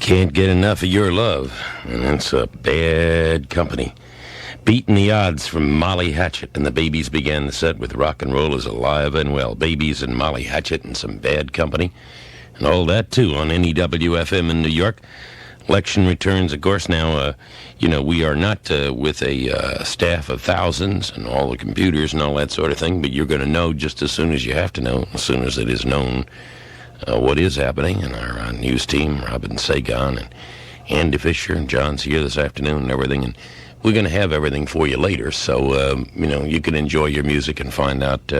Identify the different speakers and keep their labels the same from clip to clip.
Speaker 1: Can't get enough of your love, and that's a bad company. Beating the odds from Molly Hatchet, and the Babies began the set with Rock and Roll is Alive and Well. Babies and Molly Hatchet and some bad company, and all that too on WNEW in New York. Election returns, of course. Now, we are not with a staff of thousands and all the computers and all that sort of thing, but you're going to know just as soon as you have to know, as soon as it is known what is happening. And our news team, Robin Sagan and Andy Fisher and John's here this afternoon and everything, and we're going to have everything for you later, so, you can enjoy your music and find out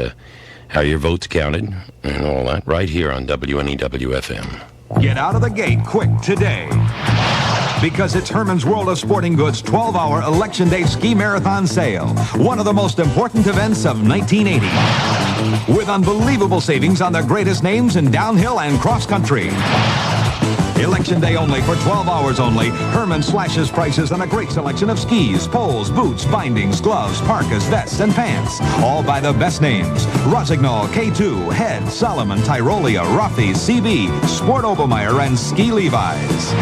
Speaker 1: how your vote's counted and all that right here on WNEW-FM.
Speaker 2: Get out of the gate quick today, because it's Herman's World of Sporting Goods 12-hour Election Day Ski Marathon Sale, one of the most important events of 1980, with unbelievable savings on the greatest names in downhill and cross-country. Election Day only for 12 hours only. Herman slashes prices on a great selection of skis, poles, boots, bindings, gloves, parkas, vests, and pants. All by the best names: Rosignol, K2, Head, Solomon, Tyrolia, Rothy, CB, Sport Obermeyer, and Ski Levi's.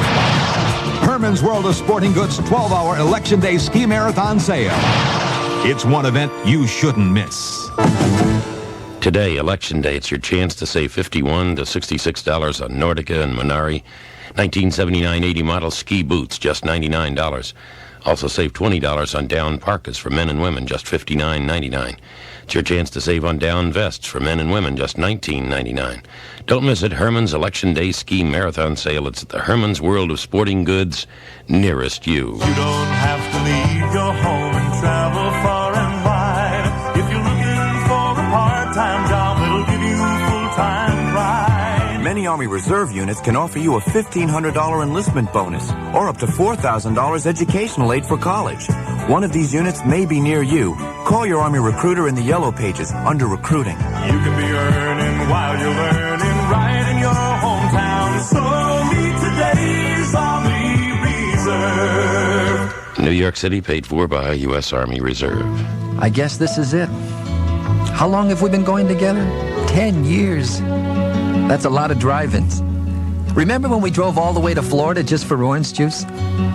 Speaker 2: Herman's World of Sporting Goods 12-hour Election Day Ski Marathon Sale. It's one event you shouldn't miss.
Speaker 1: Today, Election Day, it's your chance to save $51 to $66 on Nordica and Minari 1979-80 model ski boots, just $99. Also save $20 on down parkas for men and women, just $59.99. It's your chance to save on down vests for men and women, just $19.99. Don't miss it, Herman's Election Day Ski Marathon Sale. It's at the Herman's World of Sporting Goods nearest you.
Speaker 3: You don't have to leave your home and travel far and wide. If you're looking for a part-time job, it'll give you full-time pride.
Speaker 4: Many Army Reserve units can offer you a $1,500 enlistment bonus or up to $4,000 educational aid for college. One of these units may be near you. Call your Army recruiter in the Yellow Pages under Recruiting.
Speaker 3: You can be earning while you're learning right in your hometown. So meet today's Army Reserve.
Speaker 1: New York City, paid for by U.S. Army Reserve.
Speaker 5: I guess this is it. How long have we been going together? 10 years. That's a lot of drive-ins. Remember when we drove all the way to Florida just for orange juice?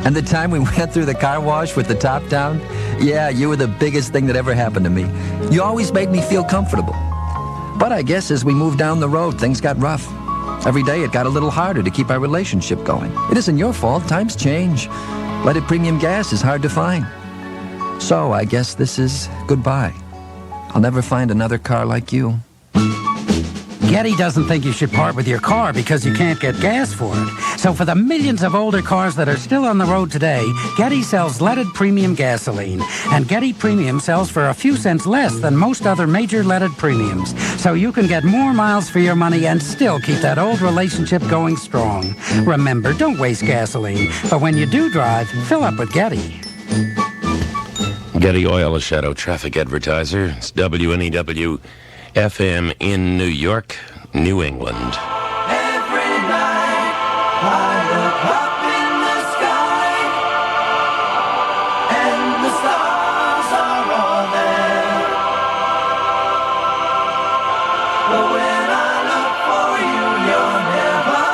Speaker 5: And the time we went through the car wash with the top down? Yeah, you were the biggest thing that ever happened to me. You always made me feel comfortable. But I guess as we moved down the road, things got rough. Every day it got a little harder to keep our relationship going. It isn't your fault. Times change. Leaded premium gas is hard to find. So I guess this is goodbye. I'll never find another car like you.
Speaker 6: Getty doesn't think you should part with your car because you can't get gas for it. So for the millions of older cars that are still on the road today, Getty sells leaded premium gasoline. And Getty Premium sells for a few cents less than most other major leaded premiums. So you can get more miles for your money and still keep that old relationship going strong. Remember, don't waste gasoline. But when you do drive, fill up with Getty.
Speaker 1: Getty Oil, a shadow traffic advertiser. It's WNEW-FM in New York, New England.
Speaker 3: Every night I look up in the sky and the stars are all there. But when I look for you, you're never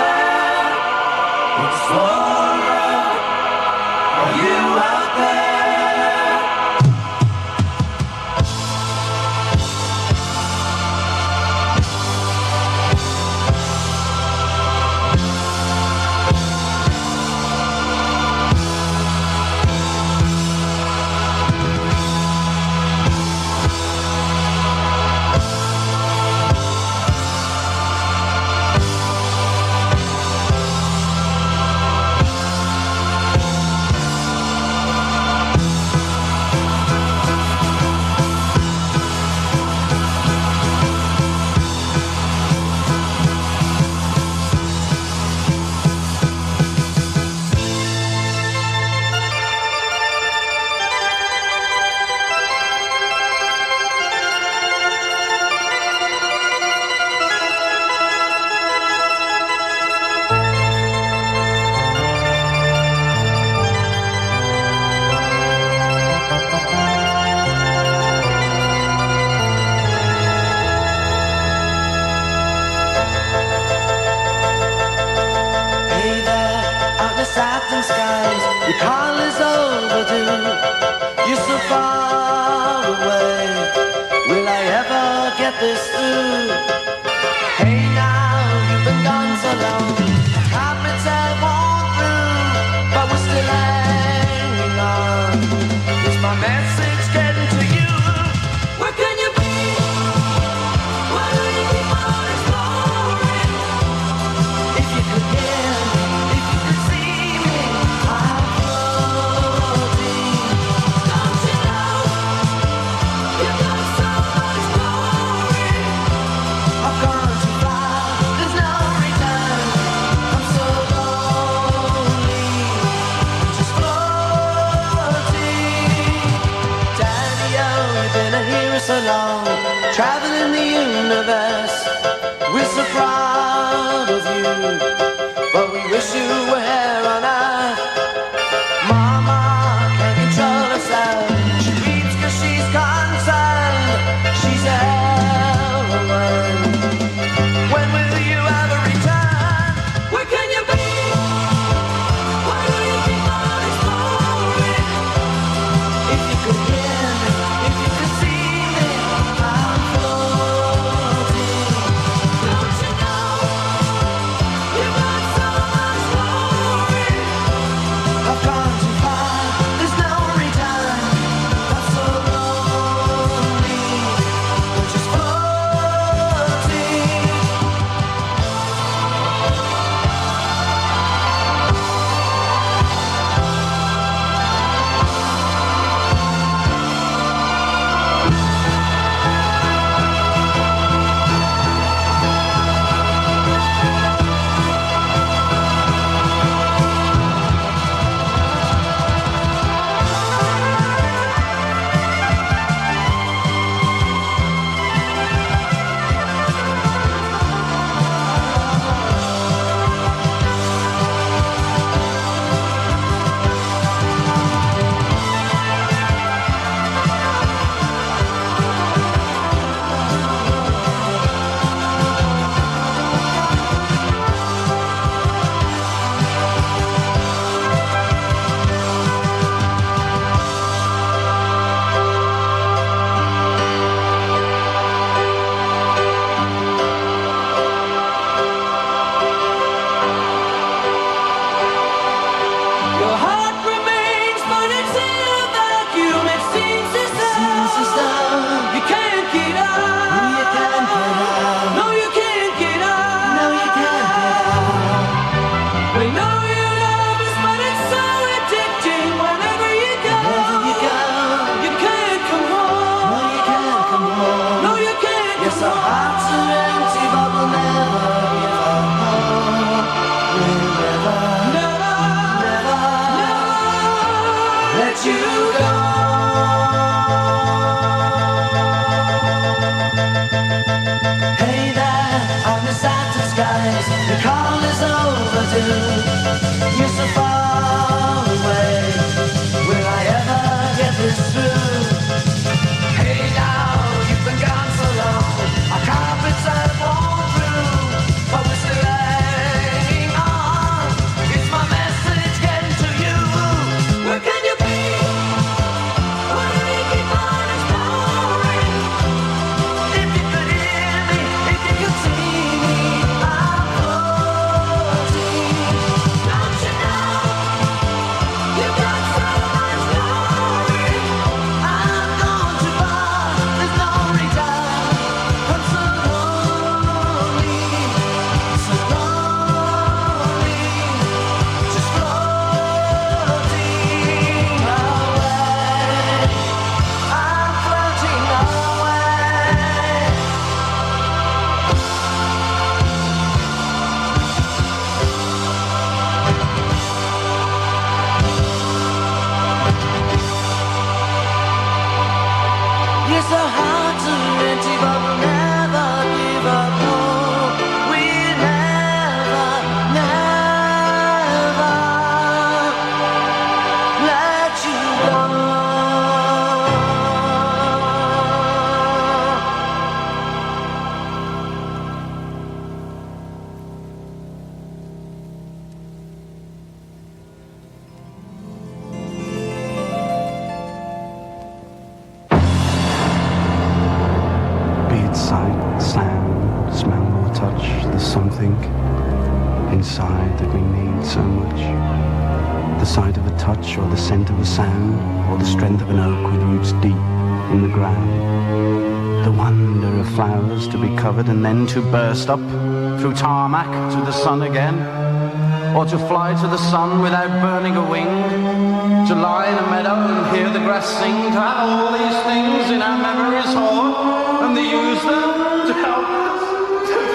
Speaker 3: there. Explorer, are you out there?
Speaker 7: get this through. Hey now, you've been gone so long. Carpets have worn through, but we're still hanging on. Is my message getting to you? Where can you be? Why do you keep on exploring? If you could hear, if you could see me, I'm floating. Don't you know? You've got so much glory. I've gone too far, there's no return. I'm so lonely, just floating. Daddy, oh, you've been a hero so long, traveling the universe. We're so proud of you, but we wish you were here on earth. Mama can't control herself. She weeps 'cause she's concerned. She's a heroine. When will you ever return? Where can you be? Why do you keep on exploring? If you could hear me, if you could see me, I'm floating. Don't you know? You've got so much glory. I've gone too far, there's no return. I'm so lonely, I'm just floating. Your heart remains, but it's in a vacuum. It seems as though you can't get out. No, you can't get out. No, you can't get out. No, you can't get out. We know you love us, but it's so addicting. Whenever you go, you can't come home. No, you can't come home. No, you can't. Yes, our hearts are empty, but we'll never give up hope. We'll never, never, never, never let you go. Hey there, on the Saturn skies, the call is overdue. You're so far away, will I ever get this through? Hey now, you've been gone so long, our carpets have worn through, but we're still hanging on. Is my message getting to you? Where can you be?
Speaker 8: something inside that we need so much. The sight of a touch, or the scent of a sound, or the strength of an oak with roots deep in the ground. The wonder of flowers to be covered and then to burst up through tarmac to the sun again. Or to fly to the sun without burning a wing. To lie in a meadow and hear the grass sing. To have all these things in our memories hoard and to use them to help us to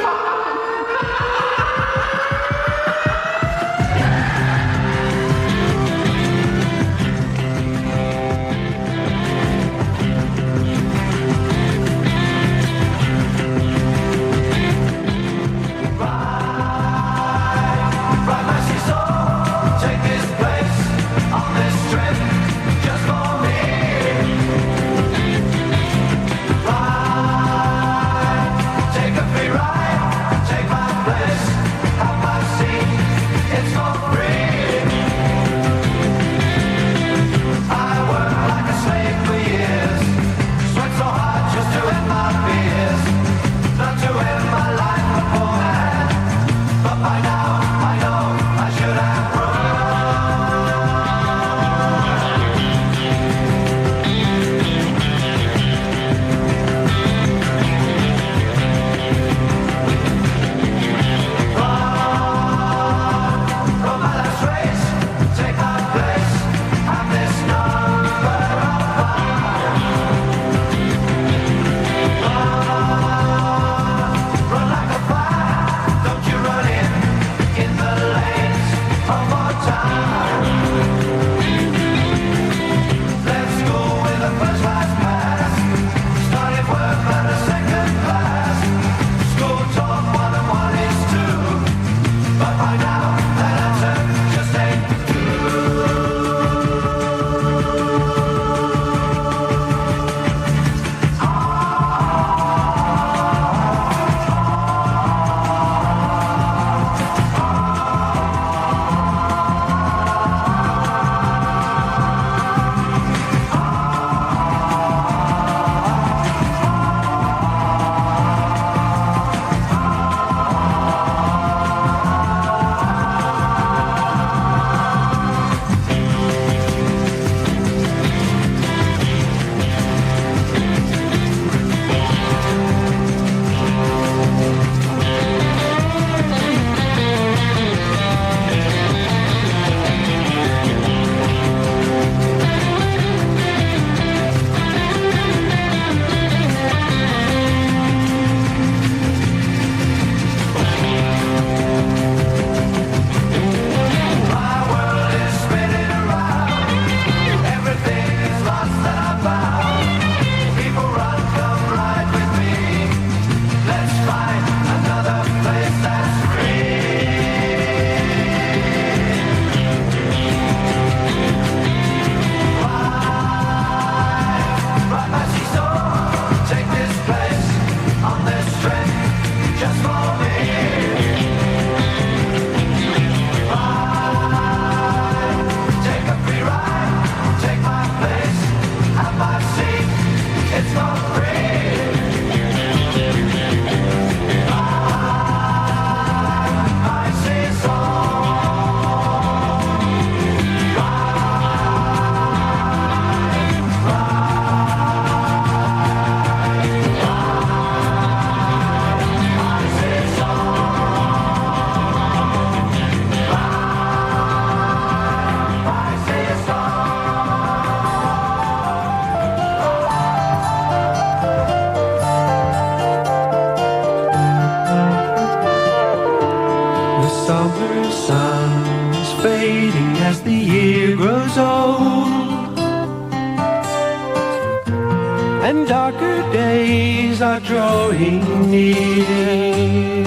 Speaker 9: and darker days are drawing near.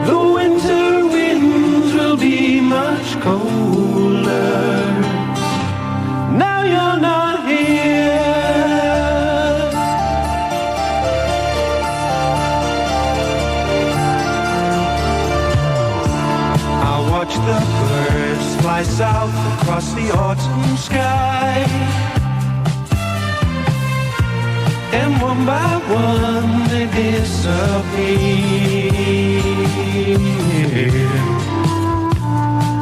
Speaker 9: The winter winds will be much colder. Now you're not here. I'll watch the birds fly south across the autumn sky. and one by one they disappear.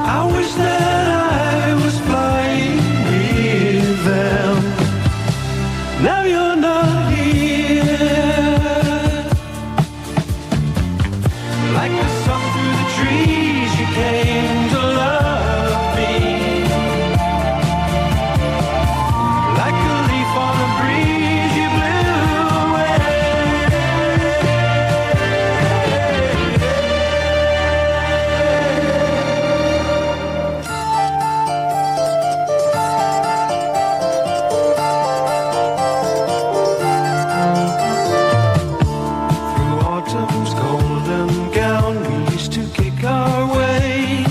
Speaker 9: I wish that I was flying with them. Now you're not here. Like the sun through the trees, you came to love me. Like a leaf on a breeze, you blew away. Through autumn's golden gown, we used to kick our way.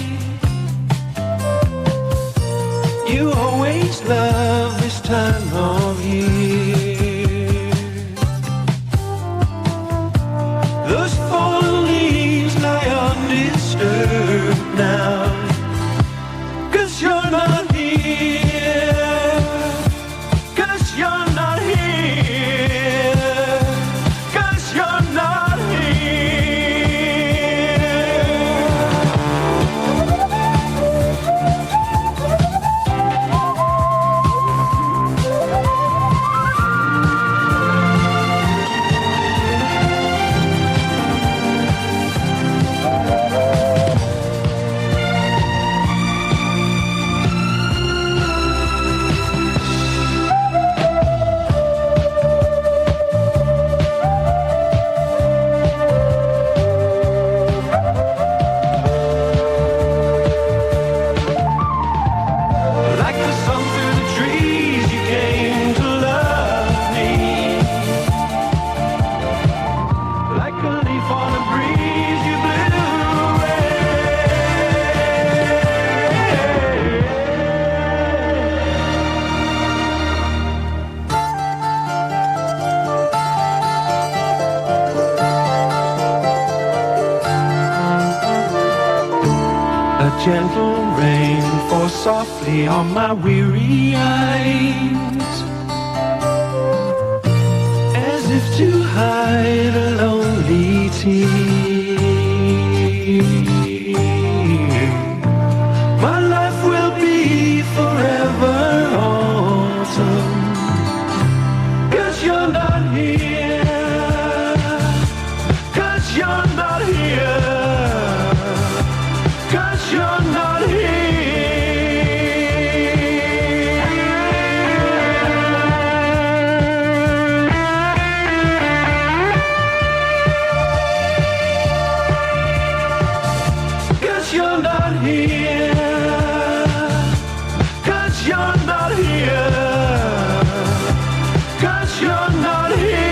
Speaker 9: You always love this time of year. Those fallen leaves lie undisturbed now, 'cause you're not here. 'Cause you're not here. 'Cause you're not like the sun through the trees, you came to love me. Like a leaf on a breeze, you blew away. A gentle rain falls softly on my weary eyes, as if to hide a lonely tear. My life will be forever autumn, 'cause you're not here. 'Cause you're not here. 'Cause you're not here. 'Cause you're not here. 'Cause you're not here. 'Cause you're not here.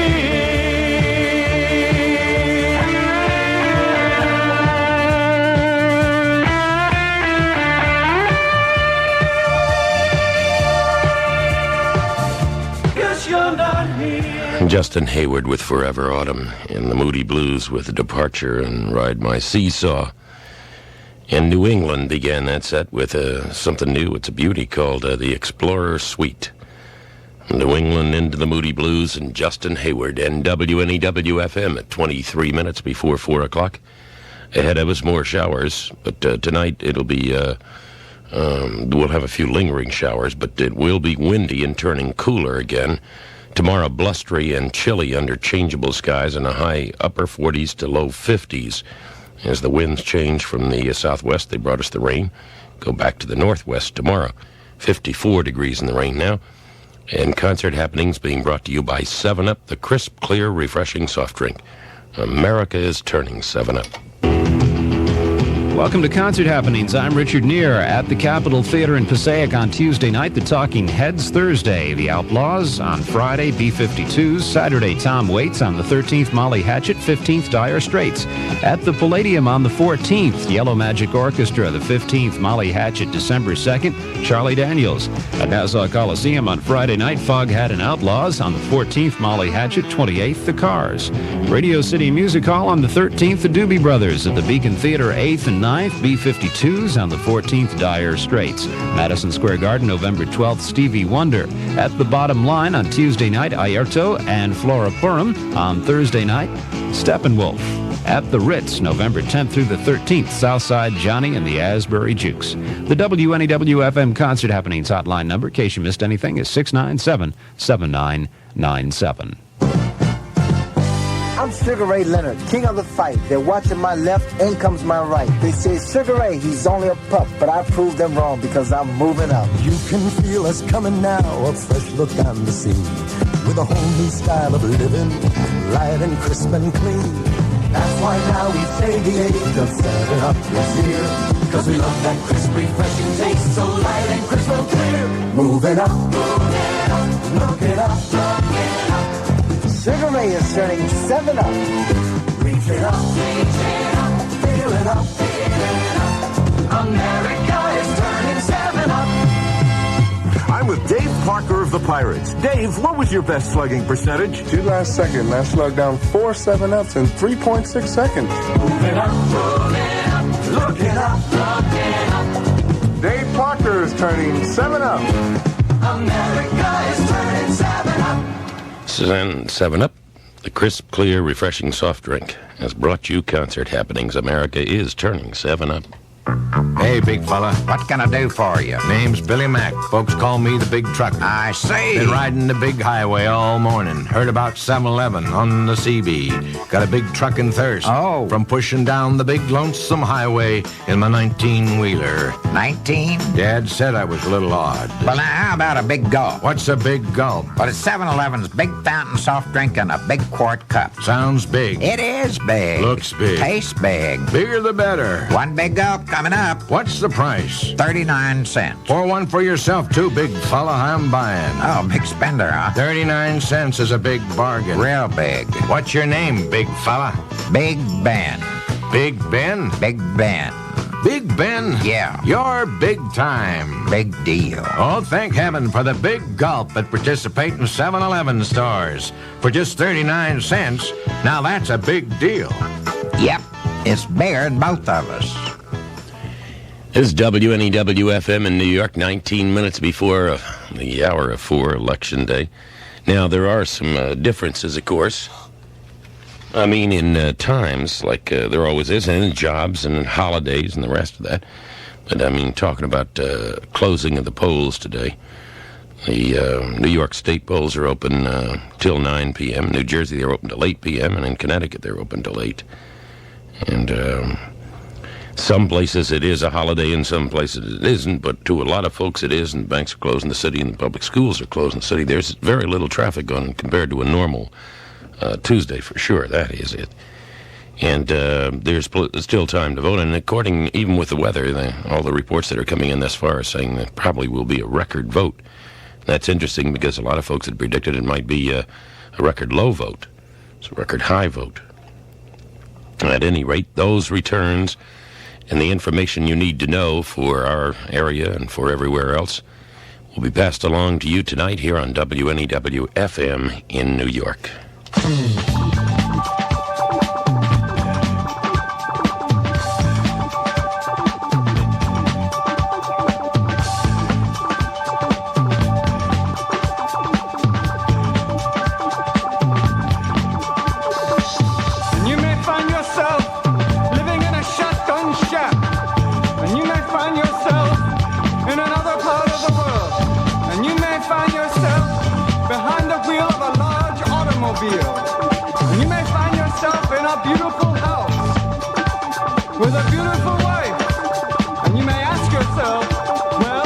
Speaker 9: 'Cause you're not here.
Speaker 1: Justin Hayward with Forever Autumn, and the Moody Blues with Departure and Ride My Seesaw. And New England began that set with something new. It's a beauty called the Explorer Suite. New England into the Moody Blues and Justin Hayward and WNEW FM at 23 minutes before 4 o'clock. Ahead of us, more showers, but tonight it'll be, we'll have a few lingering showers, but it will be windy and turning cooler again. Tomorrow, blustery and chilly under changeable skies and a high upper 40s to low 50s. As the winds change from the southwest, they brought us the rain, go back to the northwest tomorrow. 54 degrees in the rain now. And concert happenings being brought to you by 7-Up, the crisp, clear, refreshing soft drink. America is turning 7-Up.
Speaker 10: Welcome to Concert Happenings. I'm Richard Neer at the Capitol Theater in Passaic on Tuesday night. The Talking Heads Thursday. The Outlaws on Friday. B-52s. Saturday, Tom Waits. On the 13th, Molly Hatchet. 15th, Dire Straits. At the Palladium on the 14th, Yellow Magic Orchestra. The 15th, Molly Hatchet. December 2nd, Charlie Daniels. At Nassau Coliseum on Friday night, Foghat and Outlaws. On the 14th, Molly Hatchet. 28th, The Cars. Radio City Music Hall on the 13th, the Doobie Brothers. At the Beacon Theater, 8th and 9th, B-52s on the 14th, Dire Straits. Madison Square Garden, November 12th, Stevie Wonder. At the Bottom Line on Tuesday night, Airto and Flora Purim. On Thursday night, Steppenwolf. At the Ritz, November 10th through the 13th, Southside Johnny and the Asbury Jukes. The WNEW FM concert happenings hotline number, in case you missed anything, is 697-7997.
Speaker 11: I'm Sugar Ray Leonard, king of the fight. They're watching my left, in comes my right. They say, Sugar Ray, he's only a pup, but I proved them wrong because I'm moving up.
Speaker 12: You can feel us coming now, a fresh look on the scene, with a whole new style of living, light and crisp and clean. That's why now we say the age of 7 Up is here, because we love that crisp, refreshing taste, so light and crisp and clear. Moving up, look it up,
Speaker 11: Sugar Ray is turning 7 Up.
Speaker 12: reach it up, feel it up.
Speaker 9: America is turning 7 Up.
Speaker 13: I'm with Dave Parker of the Pirates. Dave, what was your best slugging percentage?
Speaker 14: 2 last second. I slugged down 4 7-Ups in 3.6 seconds.
Speaker 9: Moving up, looking up, looking up.
Speaker 14: Dave Parker is turning 7 Up.
Speaker 9: America is turning 7 Up.
Speaker 1: 7 Up, the crisp, clear, refreshing soft drink, has brought you concert happenings. America is turning 7 Up.
Speaker 15: Hey, big fella.
Speaker 16: What can I do for you?
Speaker 15: Name's Billy Mack. Folks call me the Big Trucker.
Speaker 16: I see.
Speaker 15: Been riding the big highway all morning. Heard about 7-Eleven on the CB. Got a big trucking thirst.
Speaker 16: Oh.
Speaker 15: From pushing down the big lonesome highway in my 19-wheeler.
Speaker 16: 19?
Speaker 15: Dad said I was a little odd.
Speaker 16: Well, now, how about a big gulp?
Speaker 15: What's a big gulp?
Speaker 16: Well, it's 7-Eleven's big fountain soft drink in a big quart cup.
Speaker 15: Sounds big.
Speaker 16: It is big.
Speaker 15: Looks big.
Speaker 16: Tastes big.
Speaker 15: Bigger the better.
Speaker 16: One big gulp coming up.
Speaker 15: What's the price?
Speaker 16: 39 cents.
Speaker 15: Pour one for yourself, too, big fella. I'm buying.
Speaker 16: Oh, big spender, huh?
Speaker 15: 39 cents is a big bargain.
Speaker 16: Real big.
Speaker 15: What's your name, big fella?
Speaker 16: Big Ben.
Speaker 15: Big Ben?
Speaker 16: Big Ben.
Speaker 15: Big Ben?
Speaker 16: Yeah.
Speaker 15: You're big time.
Speaker 16: Big deal.
Speaker 15: Oh, thank heaven for the big gulp at participating 7-Eleven stores. For just 39 cents, now that's a big deal.
Speaker 16: Yep. It's bigger than both of us.
Speaker 1: This is WNEW FM in New York, 19 minutes before the hour of 4, Election Day. Now, there are some differences, of course. I mean, in times, like there always is, and in jobs and in holidays and the rest of that. But, I mean, talking about closing of the polls today. The New York State polls are open till 9 p.m. New Jersey, they're open till 8 p.m. And in Connecticut, they're open till 8. And some places it is a holiday, and some places it isn't, but to a lot of folks it is, and banks are closed in the city, and the public schools are closed in the city. There's very little traffic on compared to a normal Tuesday, for sure. That is it. And there's still time to vote, and according, even with the weather, all the reports that are coming in thus far are saying that probably will be a record vote. That's interesting because a lot of folks had predicted it might be a record low vote. It's a record high vote. At any rate, those returns and the information you need to know for our area and for everywhere else will be passed along to you tonight here on WNEW FM in New York.
Speaker 9: And you may find yourself in a beautiful house with a beautiful wife. And you may ask yourself, well,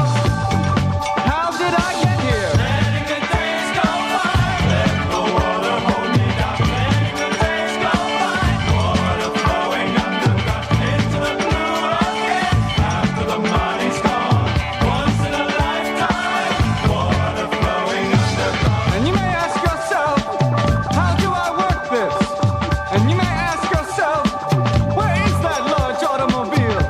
Speaker 9: how did I get here? Letting the days go by, let the water hold me down. Letting the days go by, water flowing underground into the blue again. After the money's gone, once in a lifetime, water flowing underground. And you may ask yourself, how do I work this? And you may ask yourself, where is that large automobile?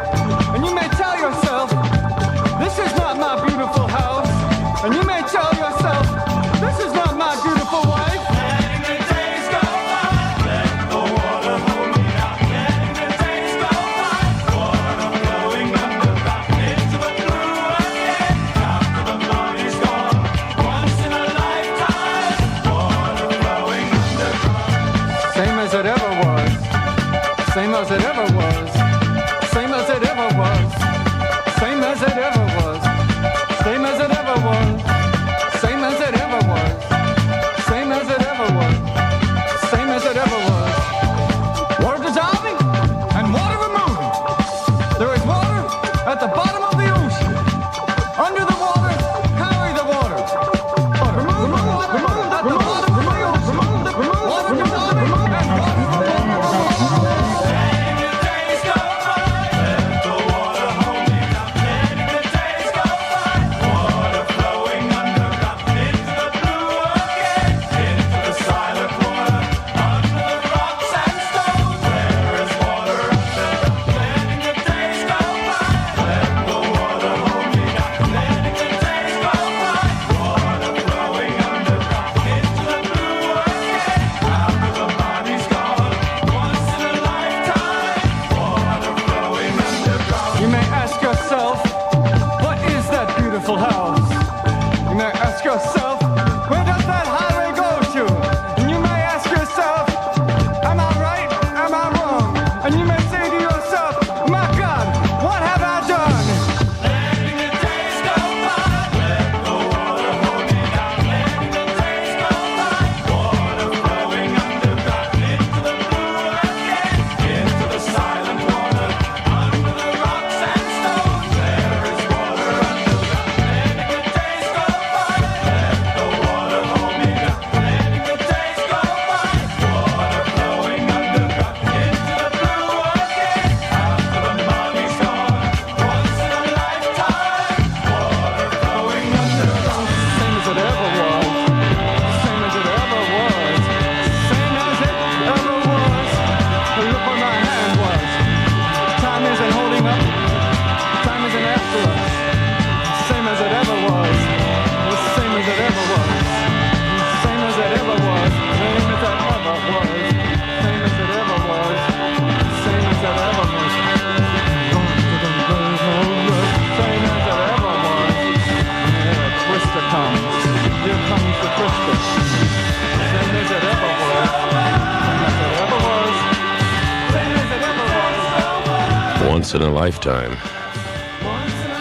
Speaker 1: Once in a Lifetime.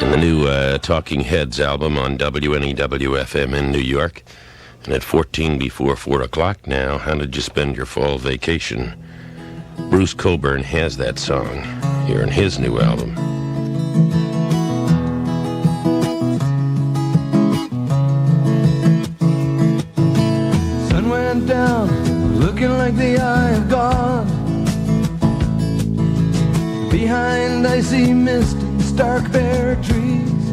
Speaker 1: And the new Talking Heads album on WNEW FM in New York. And at 14 before 4 o'clock now, how did you spend your fall vacation? Bruce Coburn has that song here in his new album.
Speaker 9: Sun went down, looking like the eye of God. Behind icy mist and stark bare trees.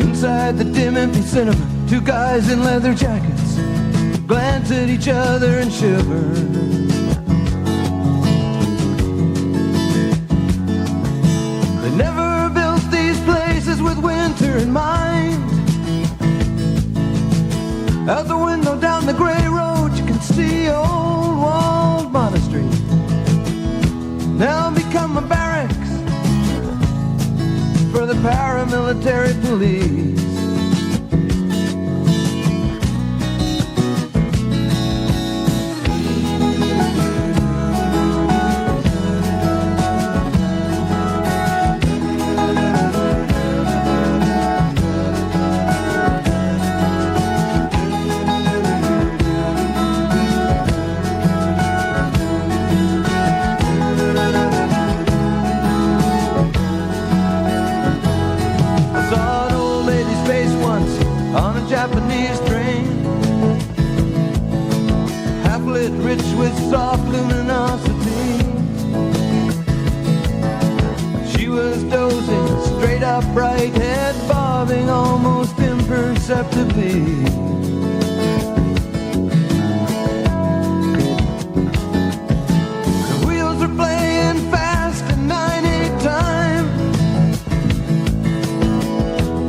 Speaker 9: Inside the dim empty cinema, two guys in leather jackets glance at each other and shiver. They never built these places with winter in mind. Out the window down the gray road you can see old walled monastery. Now become a barracks for the paramilitary police. Japanese train, half-lit, rich with soft luminosity. She was dozing, straight upright, head bobbing almost imperceptibly. The wheels were playing fast in 9/8 time.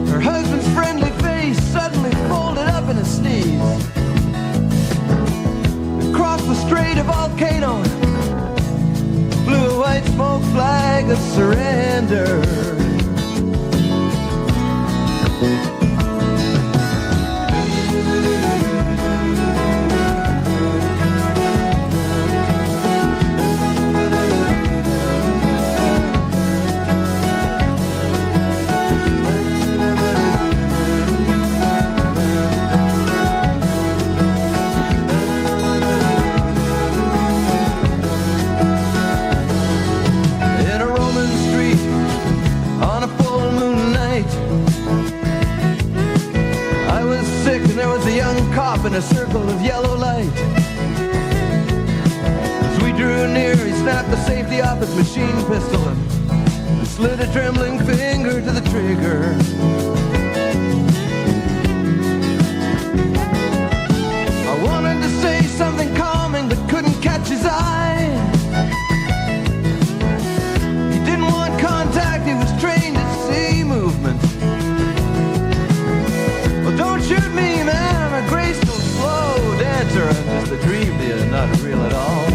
Speaker 9: Her husband's friendly face suddenly folded up in a sneeze. Across the strait of volcano flew a white smoke flag of surrender. In a circle of yellow light. As we drew near, he snapped the safety off his machine pistol and slid a trembling finger to the trigger. I wanted to say something calming but couldn't catch his eye. He didn't want contact, he was trained to see movement. Well, don't shoot me, man, I'm a graceful dancer. I'm just a dream to you, not real at all.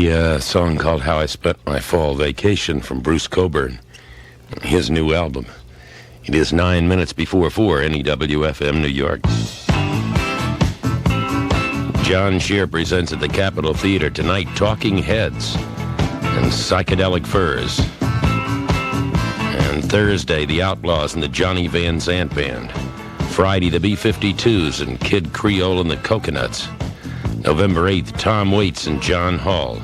Speaker 1: The song called How I Spent My Fall Vacation from Bruce Coburn, his new album. It is 9 minutes before 4, NEW-FM, New York. John Shear presents at the Capitol Theater tonight Talking Heads and Psychedelic Furs. And Thursday, the Outlaws and the Johnny Van Zant Band. Friday, the B-52s and Kid Creole and the Coconuts. November 8th, Tom Waits and John Hall.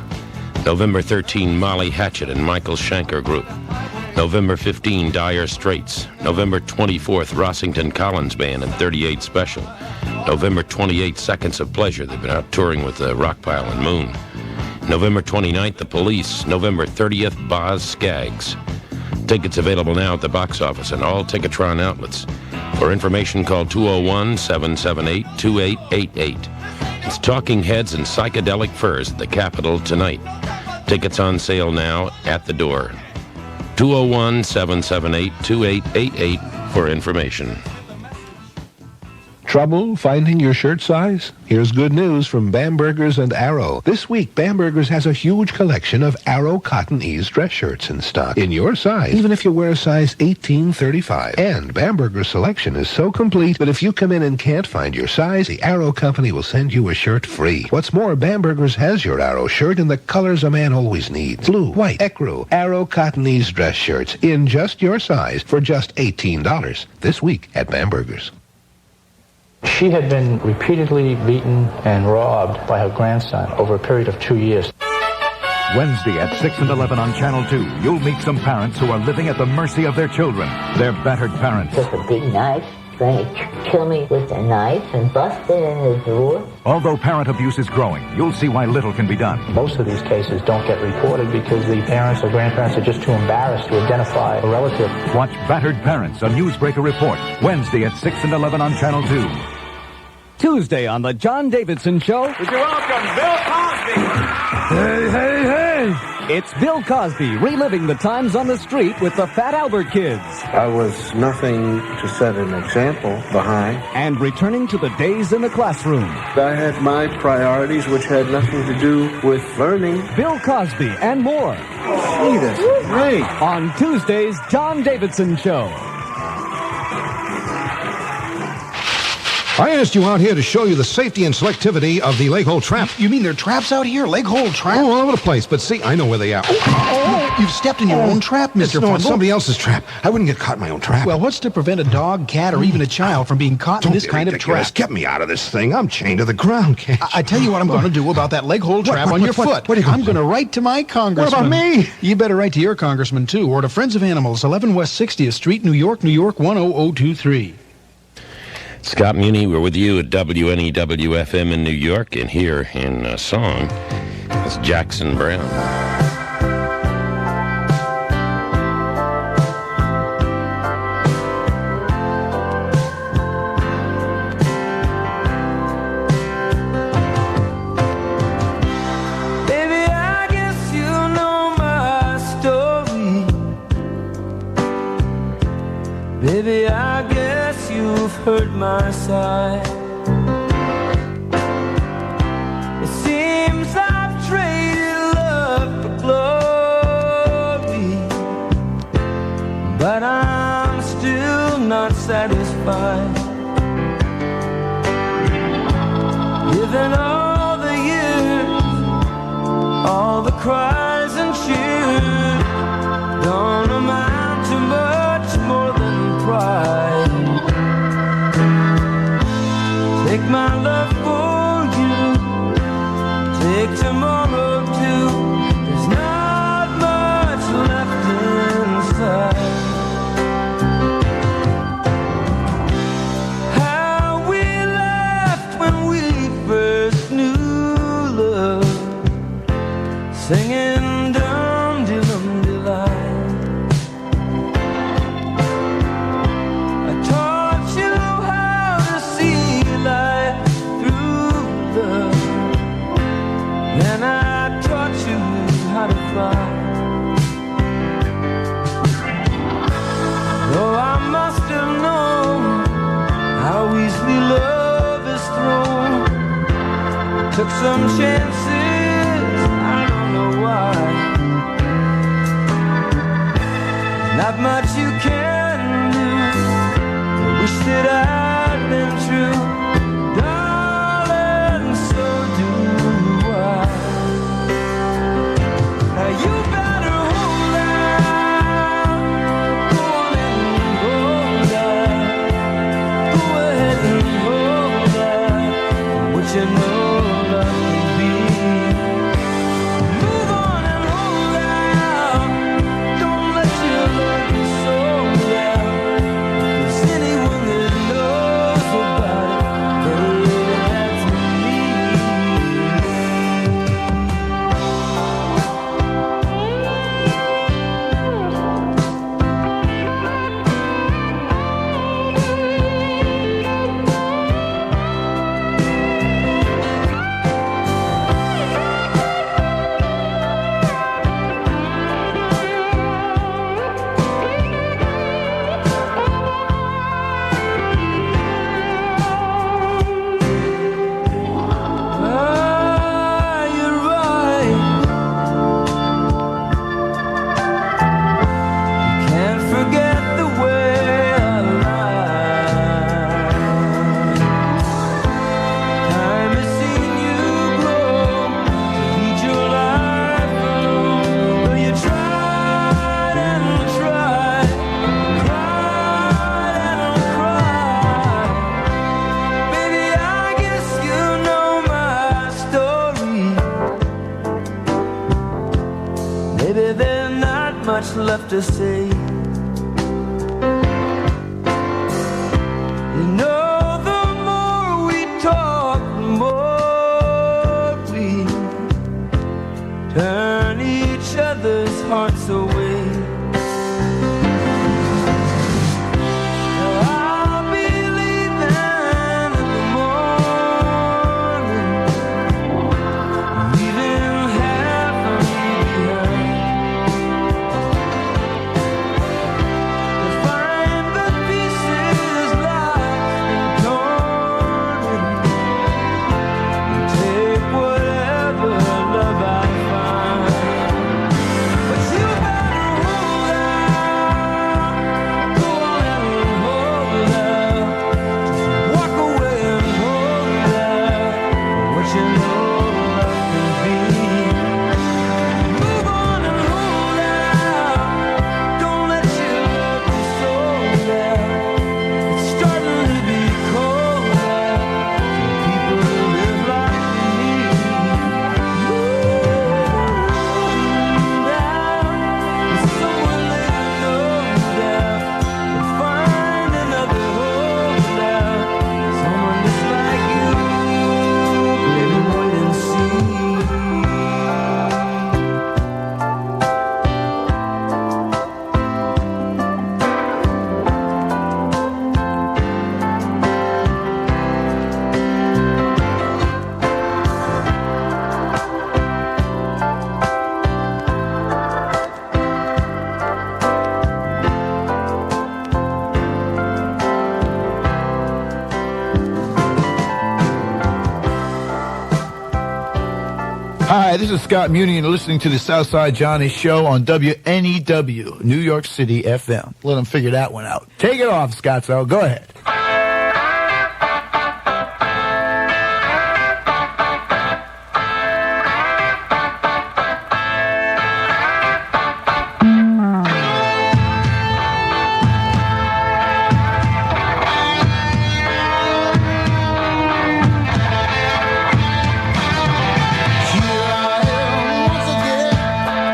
Speaker 1: November 13, Molly Hatchet and Michael Schenker Group. November 15, Dire Straits. November 24th, Rossington Collins Band and 38 Special. November 28th, Seconds of Pleasure. They've been out touring with Rockpile and Moon. November 29th, The Police. November 30th, Boz Skaggs. Tickets available now at the box office and all Ticketron outlets. For information, call 201-778-2888. It's Talking Heads and Psychedelic Furs at the Capitol tonight. Tickets on sale now at the door. 201-778-2888 for information.
Speaker 17: Trouble finding your shirt size? Here's good news from Bamberger's and Arrow. This week, Bamberger's has a huge collection of Arrow Cotton Ease dress shirts in stock. In your size, even if you wear a size 18-35. And Bamberger's selection is so complete that if you come in and can't find your size, the Arrow Company will send you a shirt free. What's more, Bamberger's has your Arrow shirt in the colors a man always needs. Blue, white, ecru, Arrow Cotton Ease dress shirts in just your size for just $18 this week at Bamberger's.
Speaker 18: She had been repeatedly beaten and robbed by her grandson over a period of 2 years.
Speaker 2: Wednesday at 6 and 11 on Channel 2, you'll meet some parents who are living at the mercy of their children. They're battered parents.
Speaker 19: Took a big knife, trying to kill me with a knife and busted in the door.
Speaker 2: Although parent abuse is growing, you'll see why little can be done.
Speaker 18: Most of these cases don't get reported because the parents or grandparents are just too embarrassed to identify a relative.
Speaker 2: Watch Battered Parents, a Newsbreaker report, Wednesday at 6 and 11 on Channel 2.
Speaker 20: Tuesday on The John Davidson Show.
Speaker 9: Would you welcome Bill Cosby?
Speaker 20: Hey, hey, hey! It's Bill Cosby reliving the times on the street with the Fat Albert Kids.
Speaker 14: I was nothing to set an example behind.
Speaker 20: And returning to the days in the classroom.
Speaker 14: I had my priorities, which had nothing to do with learning.
Speaker 20: Bill Cosby and more.
Speaker 14: Gee, that's great.
Speaker 20: On Tuesday's John Davidson Show.
Speaker 21: I asked you out here to show you the safety and selectivity of the leg hole trap.
Speaker 22: You mean there are traps out here? Leg hole traps?
Speaker 21: Oh, all over the place, but see, I know where they are.
Speaker 22: Oh, you've stepped in your own trap, Mr.
Speaker 21: No,
Speaker 22: Fundle.
Speaker 21: it's somebody else's trap. I wouldn't get caught in my own trap.
Speaker 22: Well, what's to prevent a dog, cat, or even a child from being caught in this kind of trap?
Speaker 21: Get me out of this thing. I'm chained to the ground, can't you?
Speaker 22: I tell you what I'm going to do about that leg hole trap on your foot.
Speaker 21: What are you
Speaker 22: I'm going to write to my congressman.
Speaker 21: What about me?
Speaker 22: You better write to your congressman, too, or to Friends of Animals, 11 West 60th Street, New York, 10023.
Speaker 1: Scott Muni, we're with you at WNEW-FM in New York, and here in song is Jackson Brown.
Speaker 7: Baby, I guess you know my story. Baby, I guess you've heard my side. It seems I've traded love for glory, but I'm still not satisfied. Given all the years, all the cries and cheers, don't amount to much more than pride. Take my love for you, take tomorrow too. There's not much left inside. How we laughed when we first knew love, singing dum-de-dum-de-lie. I taught you how to see life through love, then I taught you how to fly. Though I must have known how easily love is thrown, took some chances, I don't know not much you can do. I wish that I'd been true, darling, so do I. Now you better hold out, go on and hold out, go ahead and hold out, what you know love can be. Move on and hold out, don't let your love be sold out. There's anyone that knows about it, baby, that's me. Ah, you're right. You can't forget the way I lied. Time has seen you grow to lead your life alone. Though you tried and tried, cried and cried. Baby, I guess you know my story. Maybe there's not much left to say. You know, the more we talk, the more we turn each other's hearts away. Now I'll be leaving in the morning, leaving half of me behind. To find the pieces lost and torn, and take whatever love I find. But you better hold out, go on and hold out, just walk away and hold out, what you know love can be. Move on and hold out, don't let your love be sold out. It's starting to be cold out for people who live like me. Hold out, and someone later knows that will find another holdout, someone just like you. Baby, wait and see.
Speaker 4: Hi, this is Scott Muni, and you're listening to the Southside Johnny Show on WNEW, New York City FM. Let them figure that one out. Take it off, Scottsdale. Go ahead.
Speaker 7: Here I am once again,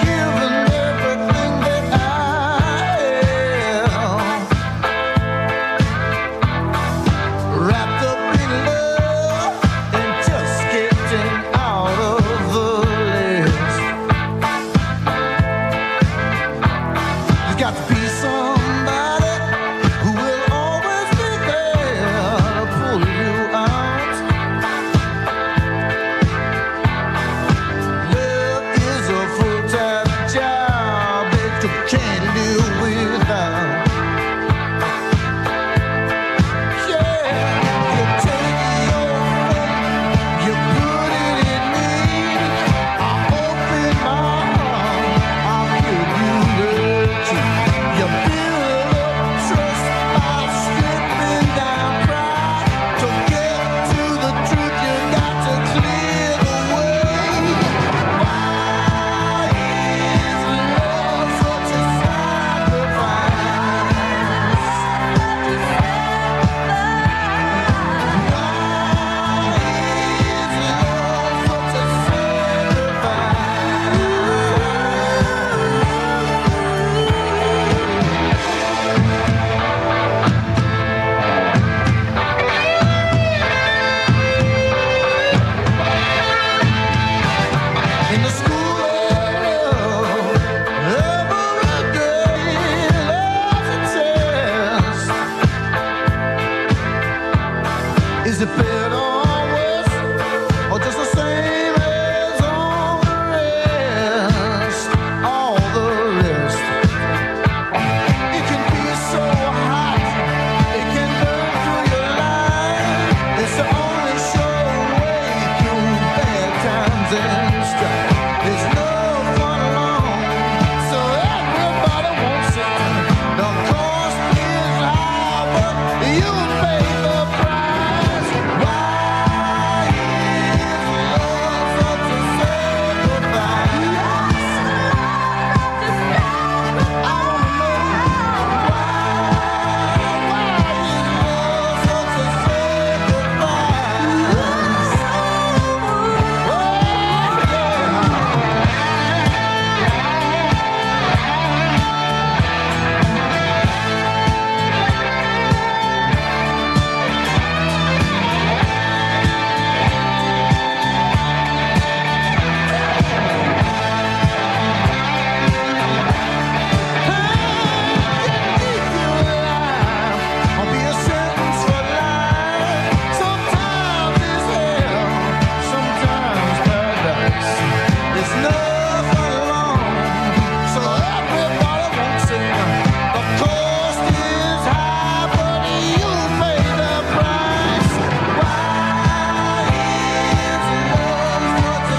Speaker 7: giving everything that I am.
Speaker 5: Is it better or worse, or just the same as all the rest? All the rest. It can be so hot, it can burn through your life. It's the only sure way through bad times and strife. There's no fun alone, so everybody wants it. The cost is high, but you pay the price. Why is love such a sacrifice? I wanna know why is love such a sacrifice? I'll be a sentence for life. Sometimes it's hell, sometimes paradise. There's nothing wrong, so everybody wants it. The cost is high, but you pay the price. Why is love such a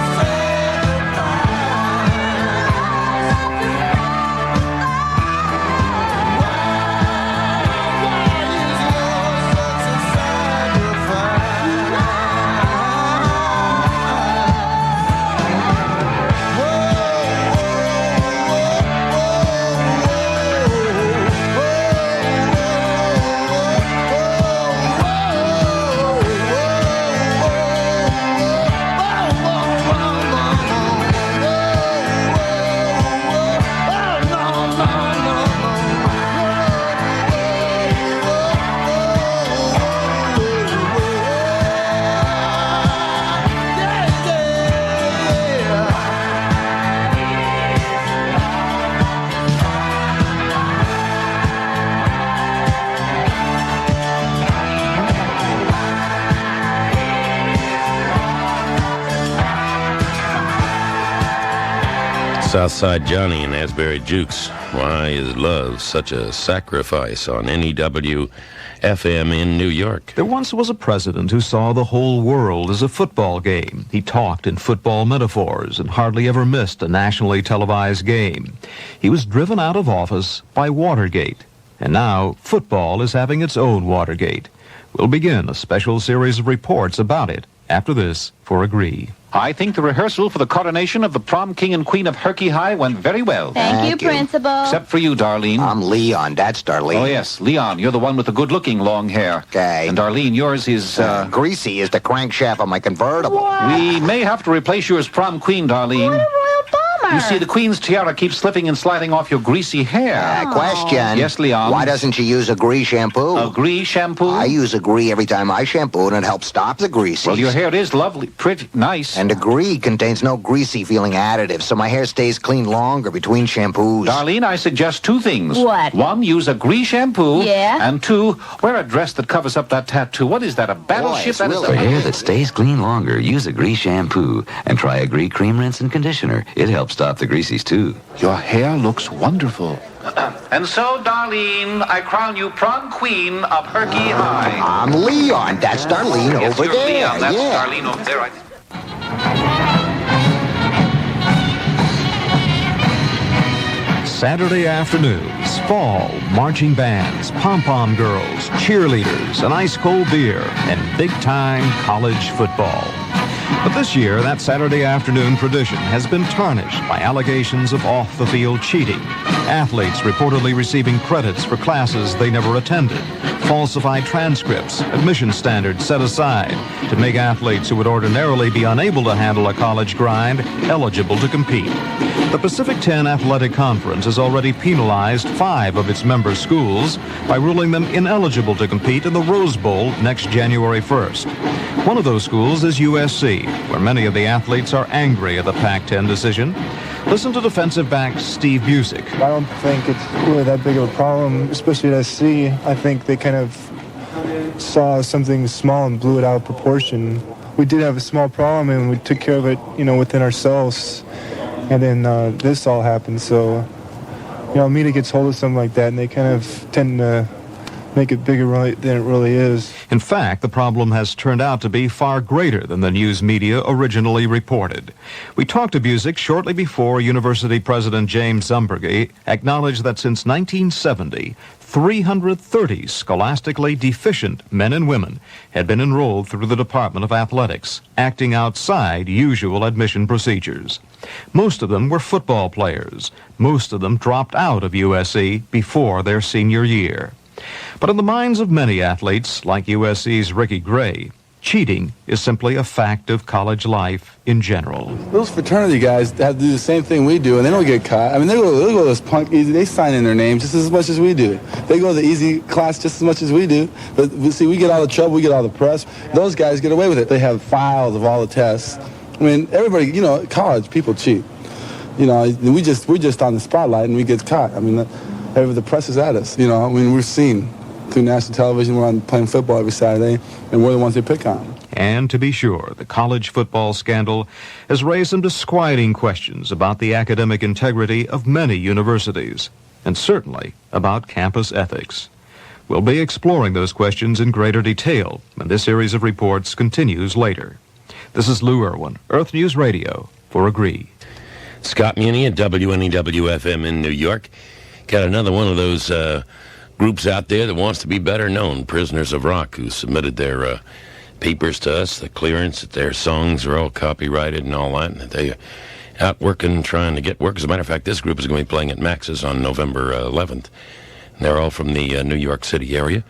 Speaker 1: Southside Johnny and Asbury Jukes. Why is love such a sacrifice on NEW FM in New York?
Speaker 6: There once was a president who saw the whole world as a football game. He talked in football metaphors and hardly ever missed a nationally televised game. He was driven out of office by Watergate. And now football is having its own Watergate. We'll begin a special series of reports about it after this for Agree.
Speaker 23: I think the rehearsal for the coronation of the prom king and queen of Herky High went very well.
Speaker 24: Thank you, Principal.
Speaker 23: Except for you, Darlene.
Speaker 16: I'm Leon. That's Darlene.
Speaker 23: Oh, yes, Leon. You're the one with the good-looking long hair.
Speaker 16: Okay.
Speaker 23: And Darlene, yours is,
Speaker 16: Greasy is the crankshaft of my convertible.
Speaker 23: We may have to replace you as prom queen, Darlene.
Speaker 24: What a royal bummer.
Speaker 23: You see, the queen's tiara keeps slipping and sliding off your greasy hair.
Speaker 16: Question.
Speaker 23: Yes, Leon.
Speaker 16: Why doesn't she use Agree shampoo?
Speaker 23: Agree shampoo?
Speaker 16: I use Agree every time I shampoo, and it helps stop the greases.
Speaker 23: Well, your hair is lovely, pretty, nice.
Speaker 16: And Agree contains no greasy-feeling additives, so my hair stays clean longer between shampoos.
Speaker 23: Darlene, I suggest two things.
Speaker 24: What?
Speaker 23: One, use Agree shampoo.
Speaker 24: Yeah?
Speaker 23: And two, wear a dress that covers up that tattoo. What is that, a battleship?
Speaker 16: Boy,
Speaker 23: That is
Speaker 25: For hair that stays clean longer, use Agree shampoo and try Agree cream rinse and conditioner. It helps stop the greasies too.
Speaker 23: Your hair looks wonderful. And so, Darlene, I crown you prom queen of Herky High.
Speaker 16: I'm Leon. That's Darlene
Speaker 23: Yes,
Speaker 16: over
Speaker 23: you're
Speaker 16: there.
Speaker 23: Leon. That's
Speaker 16: yeah.
Speaker 23: Darlene over there.
Speaker 6: Saturday afternoons, fall, marching bands, pom-pom girls, cheerleaders, an ice-cold beer, and big-time college football. But this year, that Saturday afternoon tradition has been tarnished by allegations of off-the-field cheating. Athletes reportedly receiving credits for classes they never attended, falsified transcripts, admission standards set aside to make athletes who would ordinarily be unable to handle a college grind eligible to compete. The Pacific 10 Athletic Conference has already penalized 5 of its member schools by ruling them ineligible to compete in the Rose Bowl next January 1st. One of those schools is USC, where many of the athletes are angry at the Pac-10 decision. Listen to defensive back Steve Busick.
Speaker 26: I don't think it's really that big of a problem, especially at SC. I think they kind of
Speaker 3: saw something small and blew it out of proportion. We did have a small problem, and we took care of it, within ourselves. And then this all happened. So, media gets hold of something like that, and they kind of tend to make it bigger than it really is.
Speaker 6: In fact, the problem has turned out to be far greater than the news media originally reported. We talked to Busick shortly before University President James Zumberge acknowledged that since 1970, 330 scholastically deficient men and women had been enrolled through the Department of Athletics, acting outside usual admission procedures. Most of them were football players. Most of them dropped out of USC before their senior year. But in the minds of many athletes, like USC's Ricky Gray, cheating is simply a fact of college life in general.
Speaker 8: Those fraternity guys have to do the same thing we do, and they don't get caught. I mean, they go to this punk easy. They sign in their names just as much as we do. They go to the easy class just as much as we do. But see, we get all the trouble, we get all the press. Those guys get away with it. They have files of all the tests. I mean, everybody, college people cheat. We're just on the spotlight and we get caught. I mean, the press is at us. We're seen through national television. We're on playing football every Saturday, and we're the ones they pick on.
Speaker 6: And to be sure, the college football scandal has raised some disquieting questions about the academic integrity of many universities, and certainly about campus ethics. We'll be exploring those questions in greater detail when this series of reports continues later. This is Lou Irwin, Earth News Radio, for Agree.
Speaker 1: Scott Muni at WNEW-FM in New York. Got another one of those groups out there that wants to be better known, Prisoners of Rock, who submitted their papers to us, the clearance that their songs are all copyrighted and all that, and that they are out working, trying to get work. As a matter of fact, this group is going to be playing at Max's on November 11th. And they're all from the New York City area,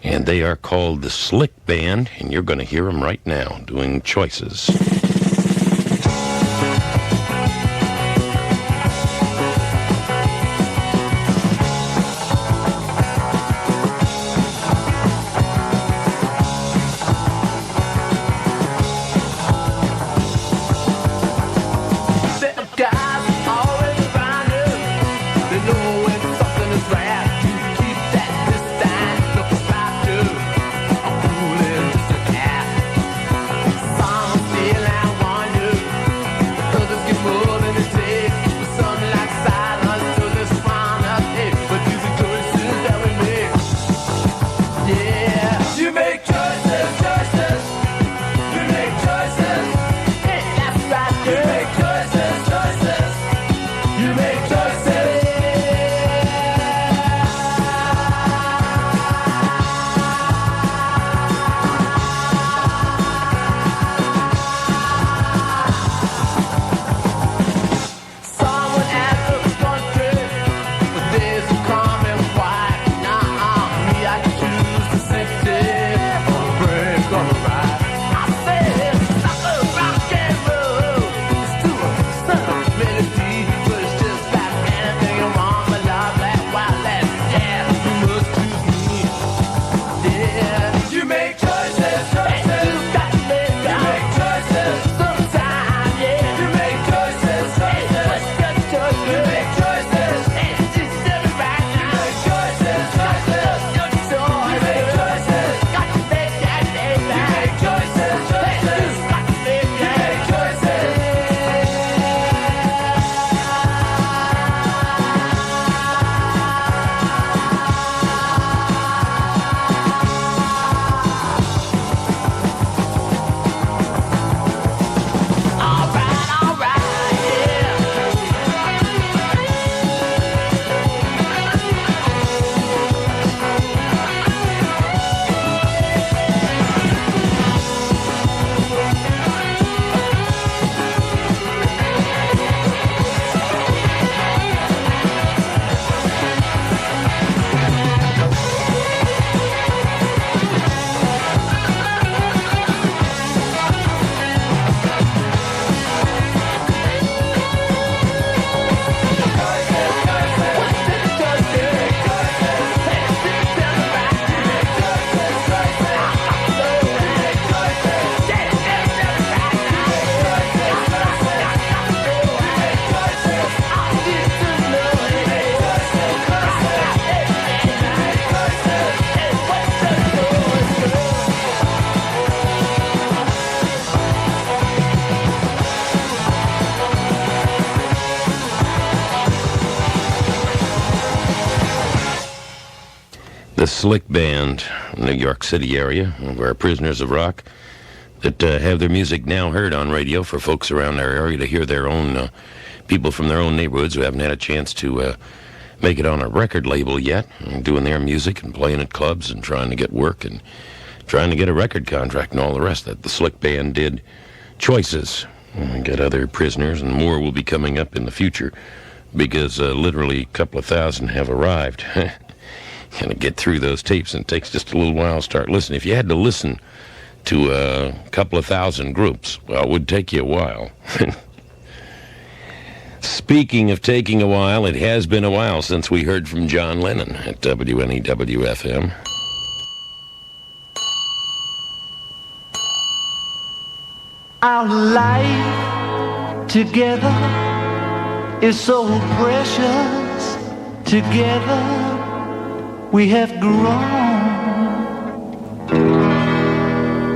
Speaker 1: and they are called the Slick Band, and you're going to hear them right now doing Choices.
Speaker 7: Feeling
Speaker 1: the Slick Band, New York City area, of our prisoners of rock, that have their music now heard on radio for folks around our area to hear their own people from their own neighborhoods who haven't had a chance to make it on a record label yet, and doing their music and playing at clubs and trying to get work and trying to get a record contract and all the rest. That the Slick Band did Choices. And we got other prisoners, and more will be coming up in the future, because literally a couple of thousand have arrived. Kind of get through those tapes, and it takes just a little while to start listening. If you had to listen to a couple of thousand groups, well, it would take you a while. Speaking of taking a while, it has been a while since we heard from John Lennon at WNEW-FM.
Speaker 7: Our life together is so precious. Together we have grown.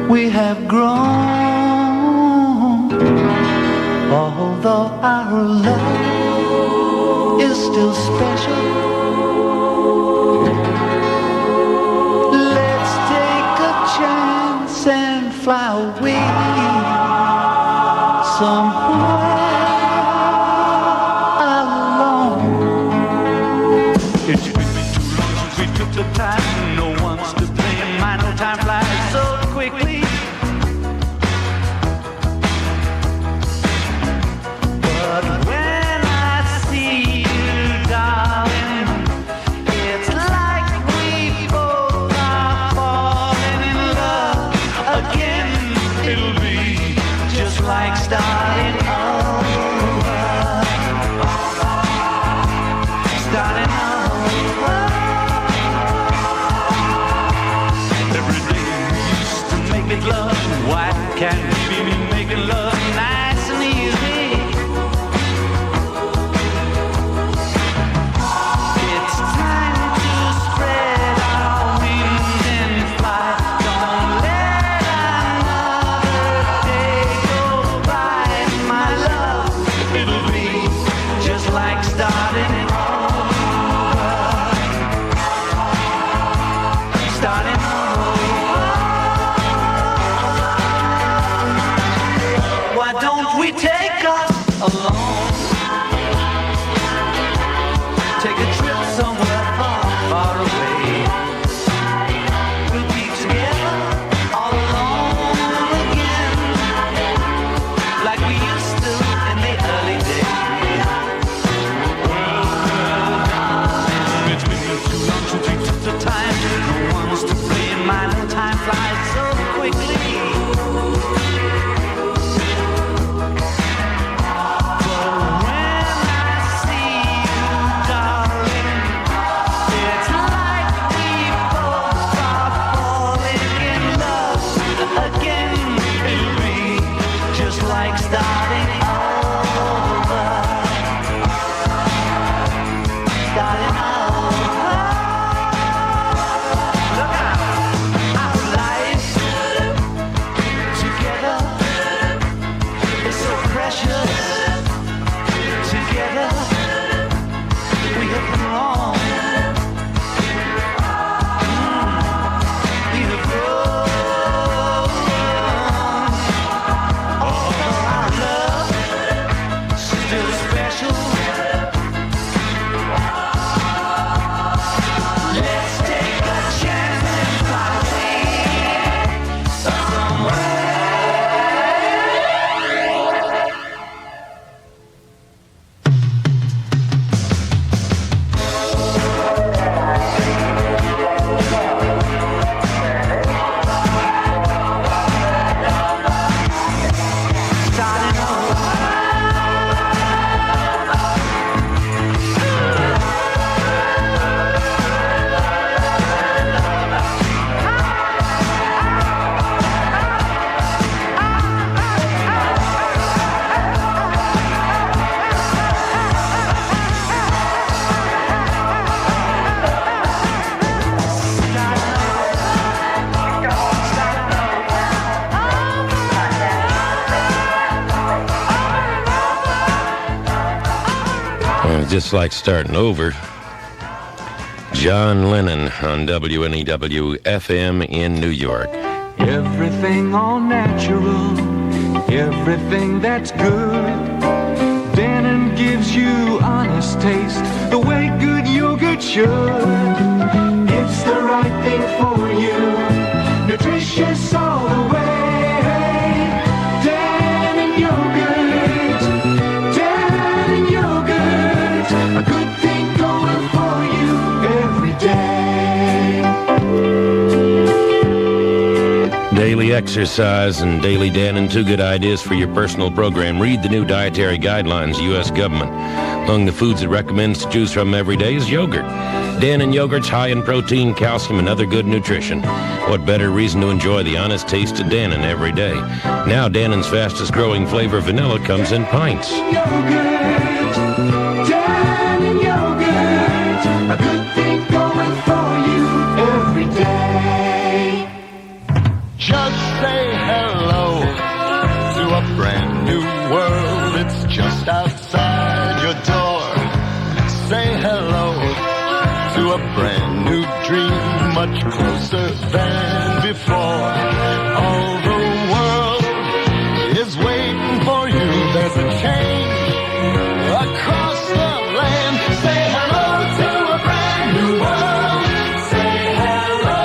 Speaker 7: We have grown. Although our love is still special, let's take a chance and fly away somewhere alone. It's been too long since we took the time. No one's to blame. My no time flies so quickly. But when I see you, darling, it's like we both are falling in love again. It'll be just like starting over. Starting over. Every day we used to make it love. Why can't we be making love nice and easy? It's time to spread our wings and fly. Don't let another day go by, my love. It'll be just like starting over. Starting over. Why don't we take us alone? Take a trip somewhere far, far away. We'll be together all alone again, like we used to in the early days. It's been too long since we took the time. No one's to blame. My no time flies so quickly.
Speaker 1: Just like starting over. John Lennon on WNEW FM in New York.
Speaker 5: Everything all natural, everything that's good. Dannon gives you honest taste, the way good yogurt should. It's the right thing for you, nutritious all the way. Dannon yogurt, Dannon yogurt, a good thing going for you every day.
Speaker 1: Daily exercise and daily Dannon, 2 good ideas for your personal program. Read the new dietary guidelines, U.S. government. Among the foods it recommends to choose from every day is yogurt. Dannon yogurt's high in protein, calcium, and other good nutrition. What better reason to enjoy the honest taste of Dannon every day? Now Dannon's fastest growing flavor, vanilla, comes in pints.
Speaker 5: Dannon yogurt, a good thing going for you every day.
Speaker 10: Just say hello to a brand new world. It's just outside your door. Say hello to a brand new dream, much closer than before. All the world is waiting for you. There's a change across the land. Say hello to a brand new world. Say hello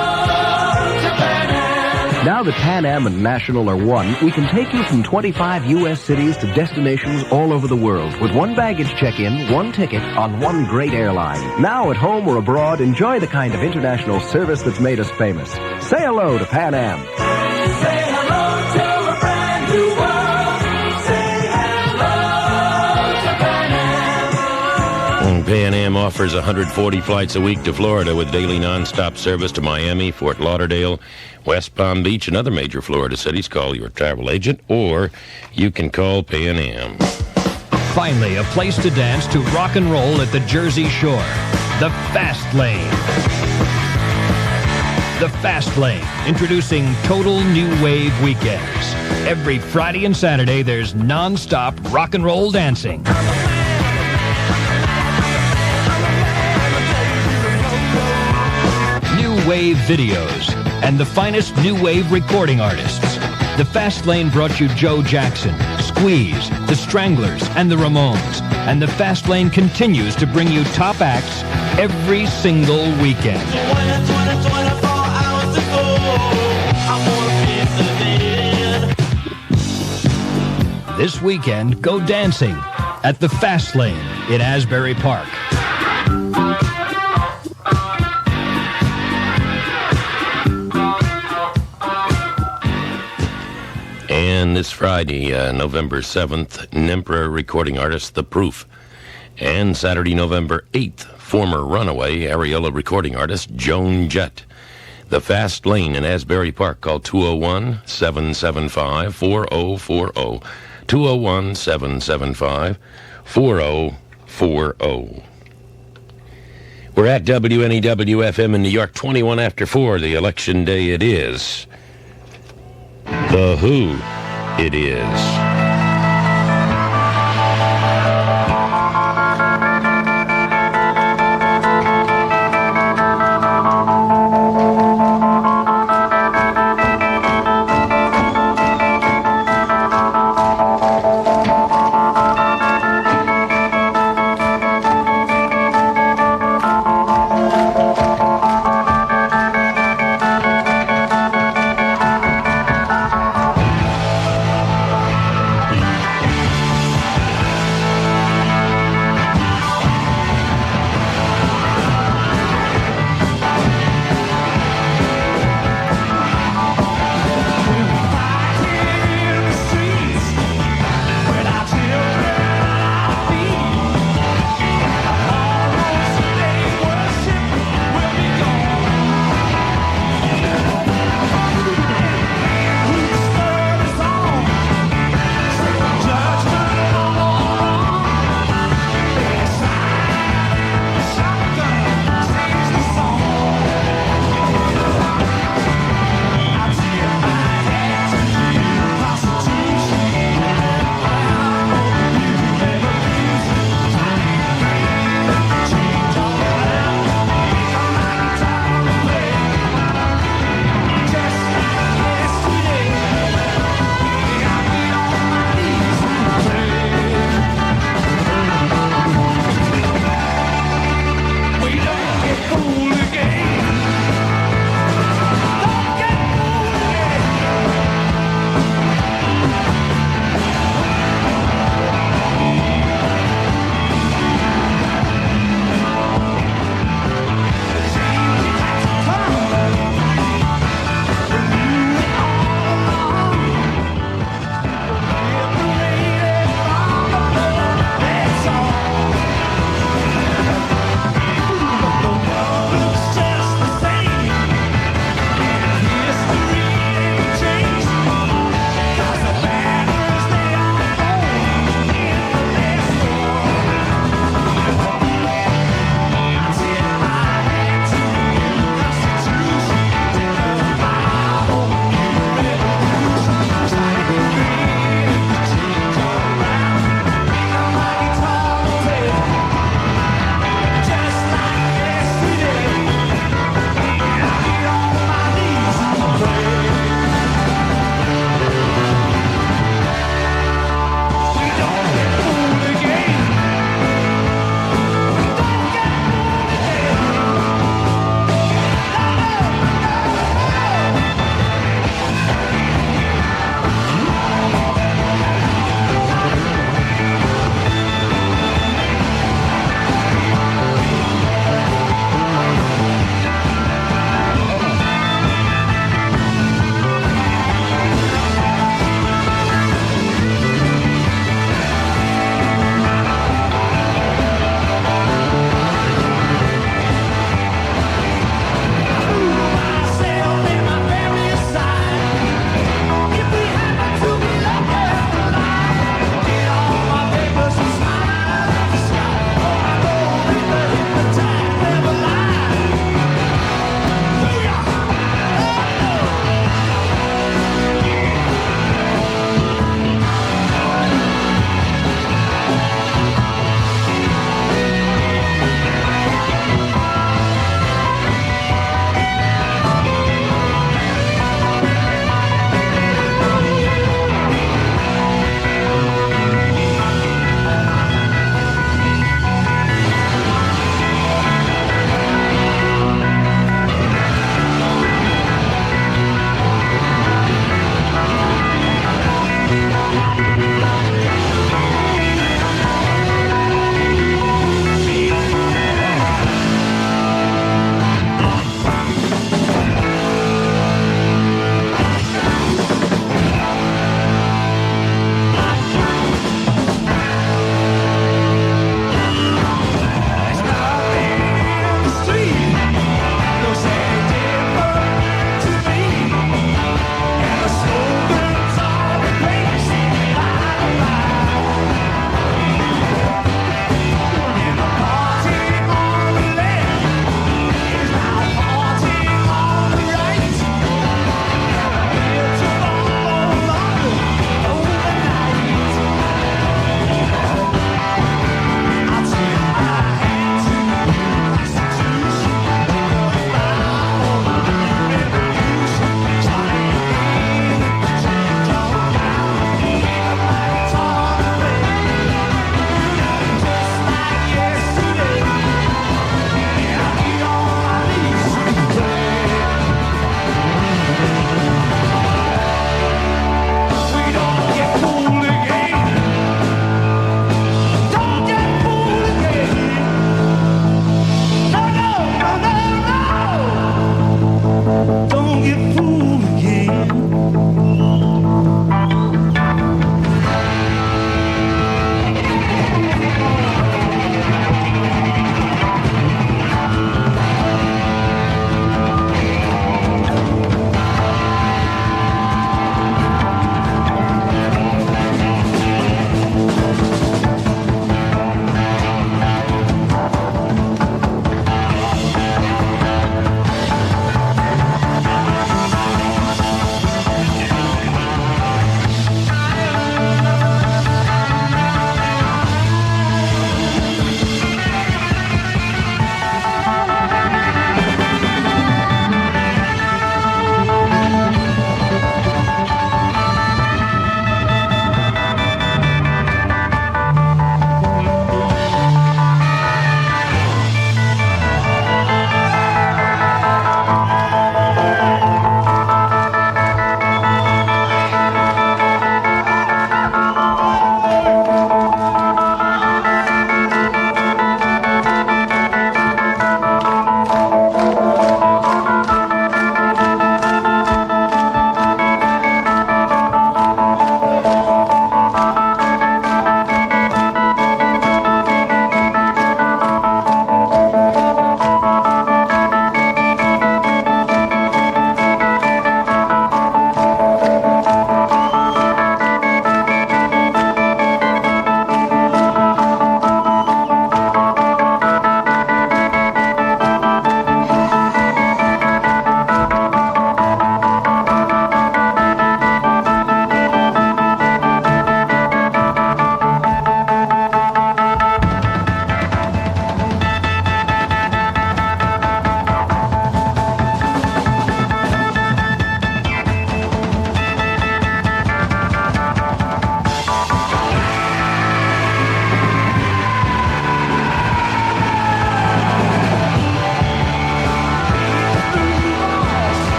Speaker 10: to Pan Am.
Speaker 20: Now that Pan Am and National are one, we can take you from 25 U.S. cities to destinations all over the world with one baggage check-in, one ticket on one great airline. Now at home or abroad, enjoy the kind of international service that's made us famous. Say hello to Pan Am.
Speaker 5: Say hello to a brand new world. Say hello to Pan Am.
Speaker 1: And Pan Am offers 140 flights a week to Florida with daily nonstop service to Miami, Fort Lauderdale, West Palm Beach, and other major Florida cities. Call your travel agent, or you can call Pan Am.
Speaker 11: Finally, a place to dance to rock and roll at the Jersey Shore. The Fast Lane. The Fast Lane, introducing total new wave weekends. Every Friday and Saturday, there's non-stop rock and roll dancing. New wave videos and the finest new wave recording artists. The Fast Lane brought you Joe Jackson, Squeeze, The Stranglers, and The Ramones. And the Fast Lane continues to bring you top acts every single weekend. This weekend, go dancing at the Fast Lane in Asbury Park.
Speaker 1: And this Friday, November 7th, NEMPRA recording artist The Proof. And Saturday, November 8th, former Runaway Areola recording artist Joan Jett. The Fast Lane in Asbury Park. Call 201-775-4040. 201-775-4040. We're at WNEW FM in New York, 21 after 4, the election day it is. The Who it is.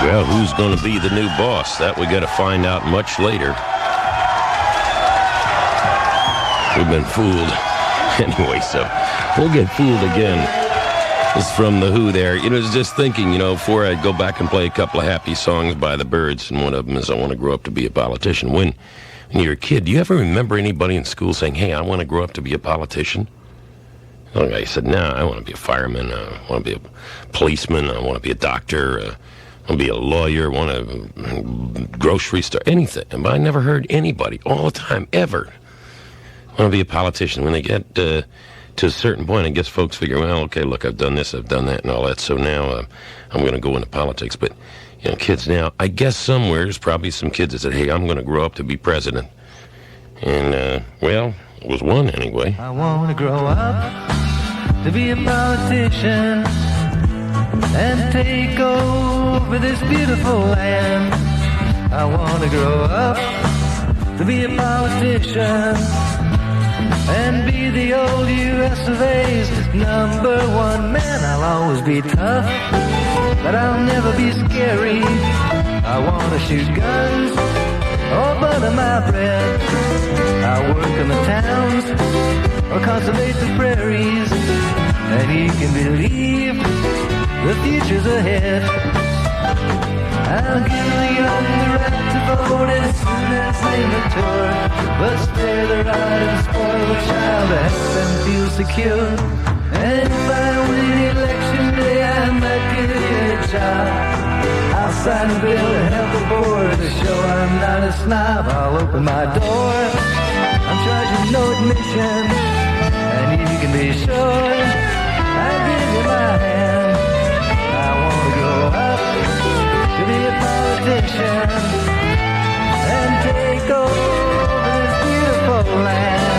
Speaker 1: Well, who's going to be the new boss? That we got to find out much later. We've been fooled. Anyway, so we'll get fooled again. It's from The Who there. I was just thinking, before I go back and play a couple of happy songs by the Byrds, and one of them is I Want to Grow Up to Be a Politician. When you're a kid, do you ever remember anybody in school saying, hey, I want to grow up to be a politician? One guy said, no, I want to be a fireman. I want to be a policeman. I want to be a doctor. I want to be a lawyer. I want to grocery store, anything. But I never heard anybody all the time, ever, want to be a politician. When they get to a certain point, I guess folks figure, well, okay, look, I've done this, I've done that, and all that, so now I'm going to go into politics. But, kids now, I guess somewhere there's probably some kids that said, hey, I'm going to grow up to be president. And, well, it was one anyway.
Speaker 5: I want to grow up to be a politician and take over this beautiful land. I want to grow up to be a politician and be the old US of A's #1 man. I'll always be tough, but I'll never be scary. I want to shoot guns or butter my bread. I work in the towns or cultivate the prairies, and you can believe the future's ahead. I'll give the young the right to vote as soon as they mature, but spare the right and spoil the child to help them feel secure. And if I win election day, I might get a job. I'll sign a bill to help the board to show I'm not a snob. I'll open my door, I'm charging no admission, and you can be sure I'll give you my hand. I want to grow up to be a politician and take over this beautiful land.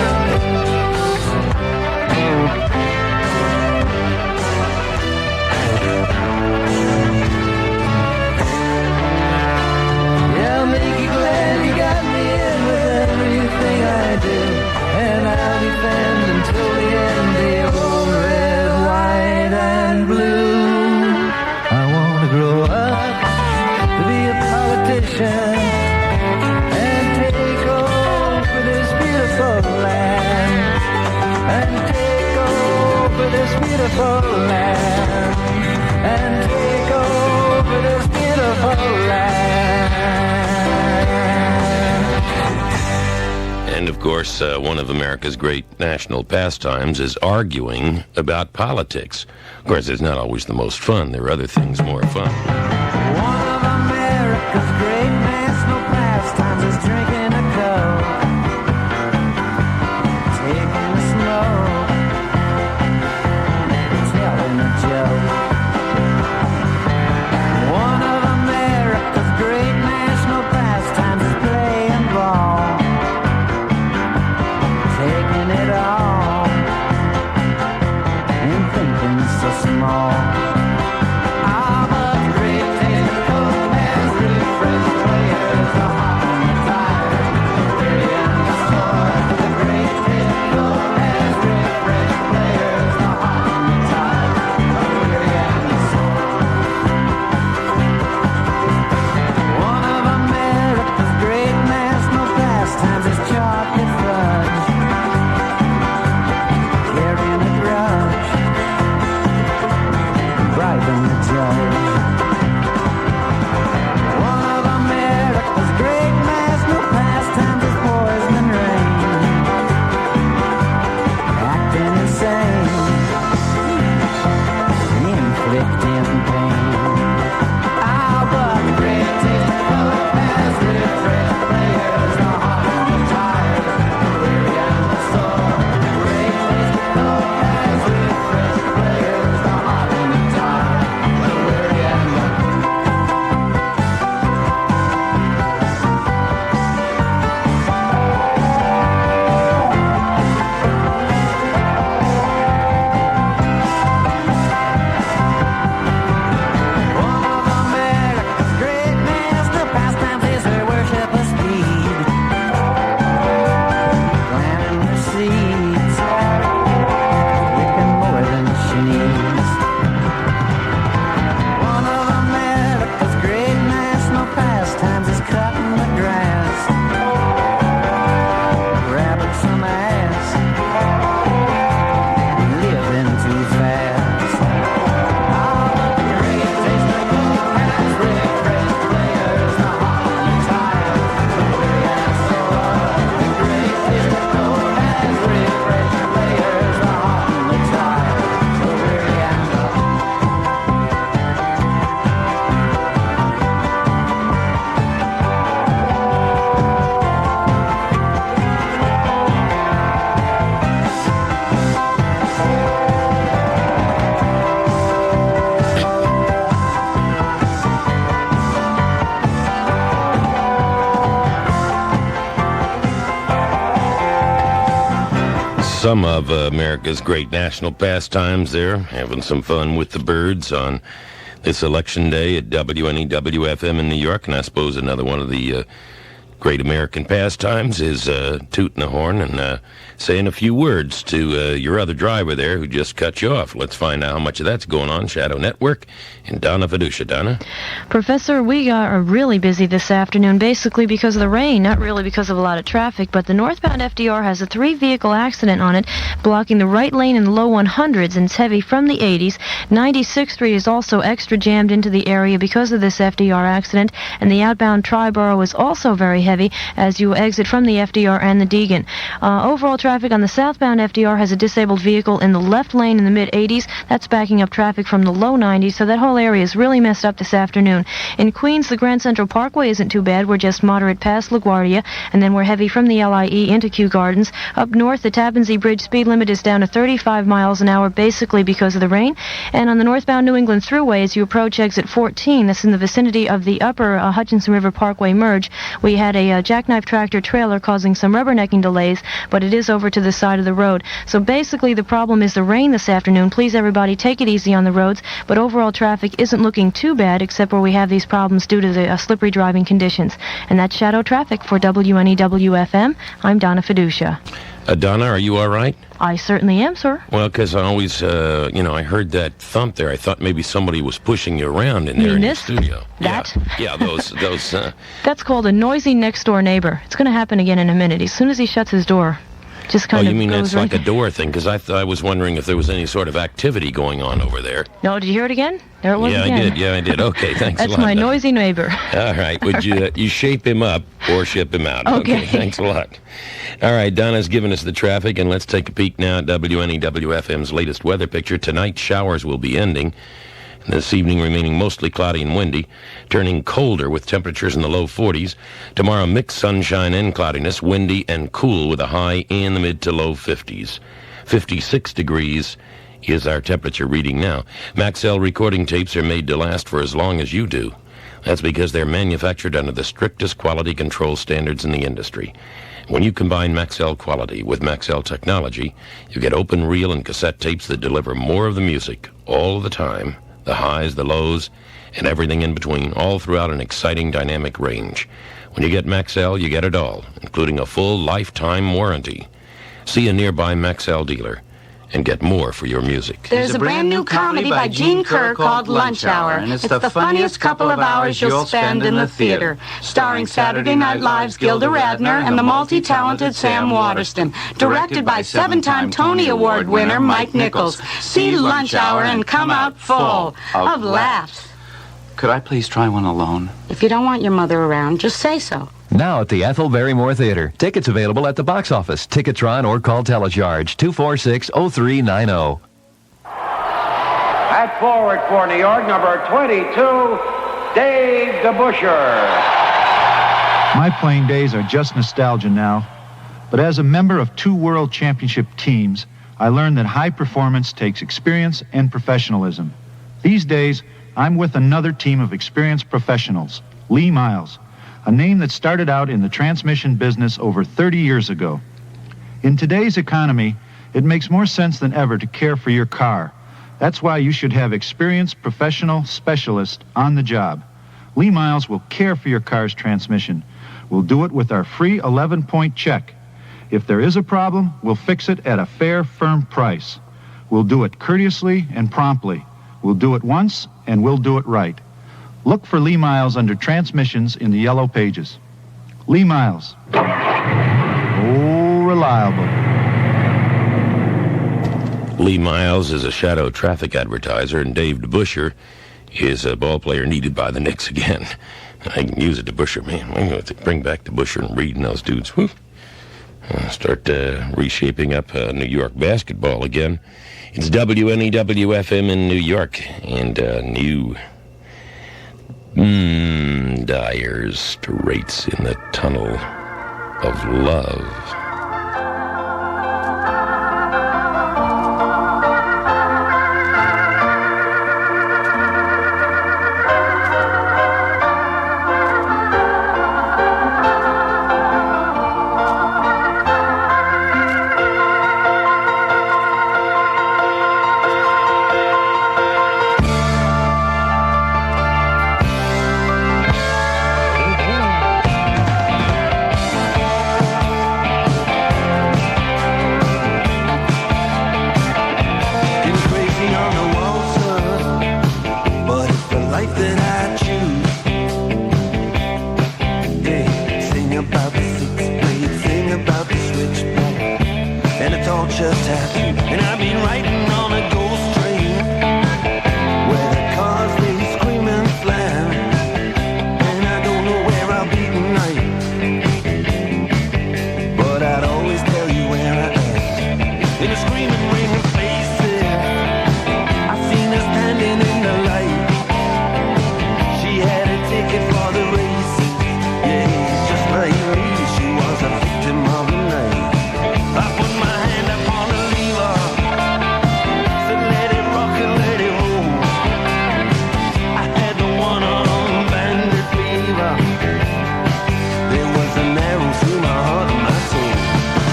Speaker 5: Yeah, I'll make you glad you got me in with everything I do, and I'll defend until the end the old red, white, and blue. I want to grow up to be a politician and take over this beautiful land, and take over this beautiful land, and take over this beautiful land.
Speaker 1: And, of course, one of America's great national pastimes is arguing about politics. Of course, it's not always the most fun. There are other things more fun.
Speaker 5: One of America's great national pastimes is drinking a Coke, taking a smoke, maybe telling a joke. One of America's great national pastimes is playing ball, taking it all, and thinking so small. I'm a great taste of Coke and refresh.
Speaker 1: some of America's great national pastimes there, having some fun with the birds on this election day at WNEW-FM in New York. And I suppose another one of the great American pastimes is tooting the horn and saying a few words to your other driver there who just cut you off. Let's find out how much of that's going on. Shadow Network and Donna Fiducia. Donna?
Speaker 12: Professor, we are really busy this afternoon, basically because of the rain, not really because of a lot of traffic, but the northbound FDR has a 3-vehicle accident on it, blocking the right lane in the low 100s, and it's heavy from the 80s. 96th Street is also extra jammed into the area because of this FDR accident, and the outbound Triborough is also very heavy as you exit from the FDR and the Deegan. Overall traffic on the southbound FDR has a disabled vehicle in the left lane in the mid-80s. That's backing up traffic from the low 90s, so that whole area is really messed up this afternoon. In Queens, the Grand Central Parkway isn't too bad. We're just moderate past LaGuardia, and then we're heavy from the LIE into Kew Gardens. Up north, the Tappan Zee Bridge speed limit is down to 35 miles an hour, basically because of the rain. And on the northbound New England Thruway, as you approach exit 14, that's in the vicinity of the upper Hutchinson River Parkway merge, we had a jackknife tractor trailer causing some rubbernecking delays, but it is over to the side of the road. So basically the problem is the rain this afternoon. Please, everybody, take it easy on the roads, but overall traffic isn't looking too bad, except where we have these problems due to the slippery driving conditions. And that's Shadow Traffic for WNEW-FM. I'm Donna Fiducia.
Speaker 1: Donna, are you all right?
Speaker 12: I certainly am, sir.
Speaker 1: Well, because I always, I heard that thump there. I thought maybe somebody was pushing you around in there in your studio.
Speaker 12: That?
Speaker 1: Yeah, those.
Speaker 12: That's called a noisy next-door neighbor. It's going to happen again in a minute. As soon as he shuts his door, just kind of.
Speaker 1: Oh, you mean
Speaker 12: goes
Speaker 1: that's
Speaker 12: right
Speaker 1: like a door thing? Because I was wondering if there was any sort of activity going on over there.
Speaker 12: No, did you hear it again? There it was again.
Speaker 1: Yeah, I did. Okay, thanks a lot.
Speaker 12: That's my noisy neighbor.
Speaker 1: All right. Would you shape him up or ship him out?
Speaker 12: Okay.
Speaker 1: Thanks a lot. All right, Donna's given us the traffic, and let's take a peek now at WNEW-FM's latest weather picture. Tonight, showers will be ending. This evening remaining mostly cloudy and windy, turning colder with temperatures in the low 40s. Tomorrow, mixed sunshine and cloudiness, windy and cool with a high in the mid to low 50s. 56 degrees is our temperature reading now. Maxell recording tapes are made to last for as long as you do. That's because they're manufactured under the strictest quality control standards in the industry. When you combine Maxell quality with Maxell technology, you get open reel and cassette tapes that deliver more of the music all the time. The highs, the lows, and everything in between, all throughout an exciting dynamic range. When you get Maxell, you get it all, including a full lifetime warranty. See a nearby Maxell dealer and get more for your music.
Speaker 13: There's a brand new comedy by Gene Kerr called Lunch Hour, and it's the funniest couple of hours you'll spend in the theater. Starring Saturday Night Live's Gilda Radner and the multi-talented Sam Waterston. Directed by 7-time Tony Award winner Mike Nichols. See Lunch Hour and come out full of laughs.
Speaker 15: Could I please try one alone?
Speaker 13: If you don't want your mother around, just say so.
Speaker 17: Now at the Ethel Barrymore Theater. Tickets available at the box office, Ticketron, or call Telecharge 246-0390.
Speaker 19: At forward for New York, number 22, Dave DeBuscher.
Speaker 26: My playing days are just nostalgia now. But as a member of 2 World Championship teams, I learned that high performance takes experience and professionalism. These days, I'm with another team of experienced professionals, Lee Miles, a name that started out in the transmission business over 30 years ago. In today's economy, it makes more sense than ever to care for your car. That's why you should have experienced professional specialists on the job. Lee Miles will care for your car's transmission. We'll do it with our free 11-point check. If there is a problem, we'll fix it at a fair, firm price. We'll do it courteously and promptly. We'll do it once, and we'll do it right. Look for Lee Miles under transmissions in the yellow pages. Lee Miles. Oh, reliable.
Speaker 1: Lee Miles is a shadow traffic advertiser, and Dave DeBuscher is a ball player needed by the Knicks again. I can use a DeBuscher, man. I'm going to bring back DeBuscher and Reed and those dudes. Whew. Start reshaping up New York basketball again. It's WNEW-FM in New York, and new dire straits in the tunnel of love.
Speaker 7: closure tattoo. And I've been riding on a ghost train where the cars they scream and slam. And I don't know where I'll be tonight, but I'd always tell you where I am. In a screaming ring of faces, I seen her standing in the light. She had a ticket for the races, yeah, just like me, she was a victim of the night. I put my hand upon the lever, said let it rock and let it roll. I had the one-armed bandit fever. There was an arrow through my heart and my soul,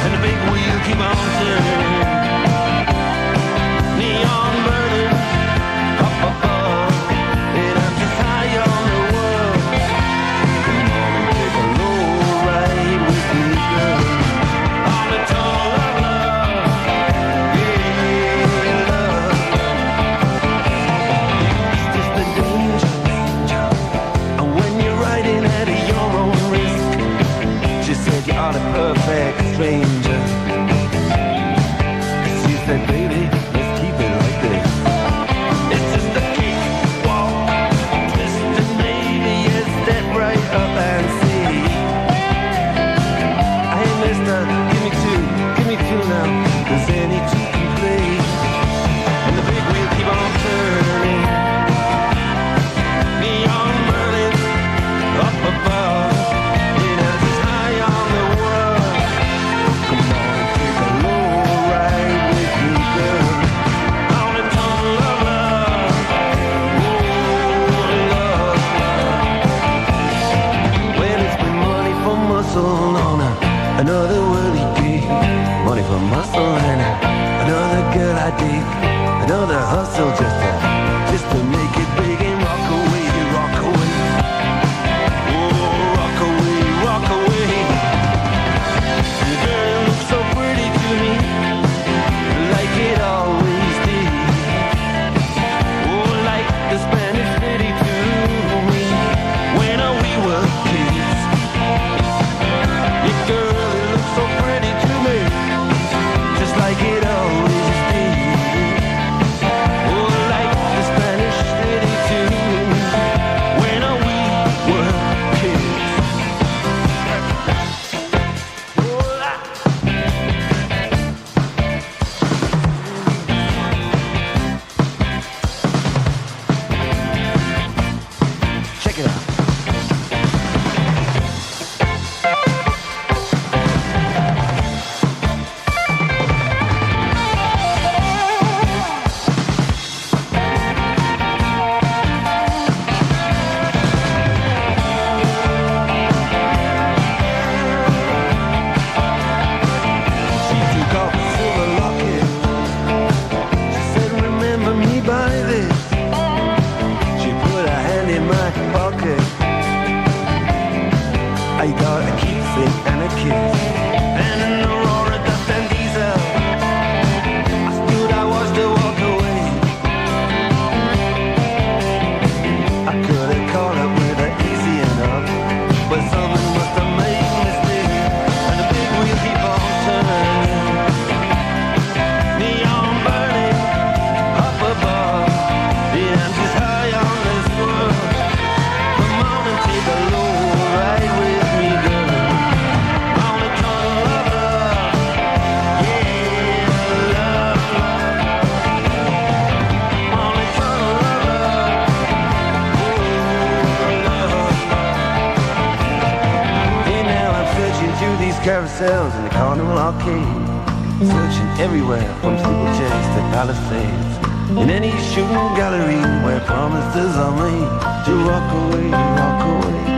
Speaker 7: and the big wheel keep on turning. Neon burning up above, and I'm just high on the world. Come on and take a low ride with me, girl. On the tunnel of love, yeah, love. It's just a danger, and when you're riding at your own risk, she said you are the perfect stranger. She said, baby, let's keep it like this. It's just a cakewalk, twist and maybe a step right up and see. Hey, mister, give me two now. There's any two can play. And the big wheel keep on turning. Neon burning up above, and I'm just high on the world. Come on and take a low ride with me, girl. On the tunnel of love, oh, love. Well, it's been money for muscle on another worldly gig. Money for muscle and another girl I dig. Another hustle just to make it big and rock away, rock away. Oh, rock away, rock away. The girl looks so pretty to me, like it always did. Oh, like the Spanish city to me, when we were kids. Your girl, it looks so pretty to me, just like it always did. Oh, like the Spanish city to me, when we were kids. Check it out. She took off the silver locket. She said, remember me by this. She put her hand in my pocket. I got a keepsake and a kiss, and an aurora dust and diesel. I stood, I watched her walk away. I could have caught up with her easy enough, but something must have made a mistake, and the big wheel keep on turning. Neon burning up above, yeah, I'm just high on this world. Come on and take a low ride with me, girl. On the tunnel of love, yeah, love. On the tunnel of love, oh, love. Hey, now I'm searching through these carousels in the carnival arcade, searching everywhere from steeplechase to palisades, in any shooting gallery where promises are made to rock away, rock away.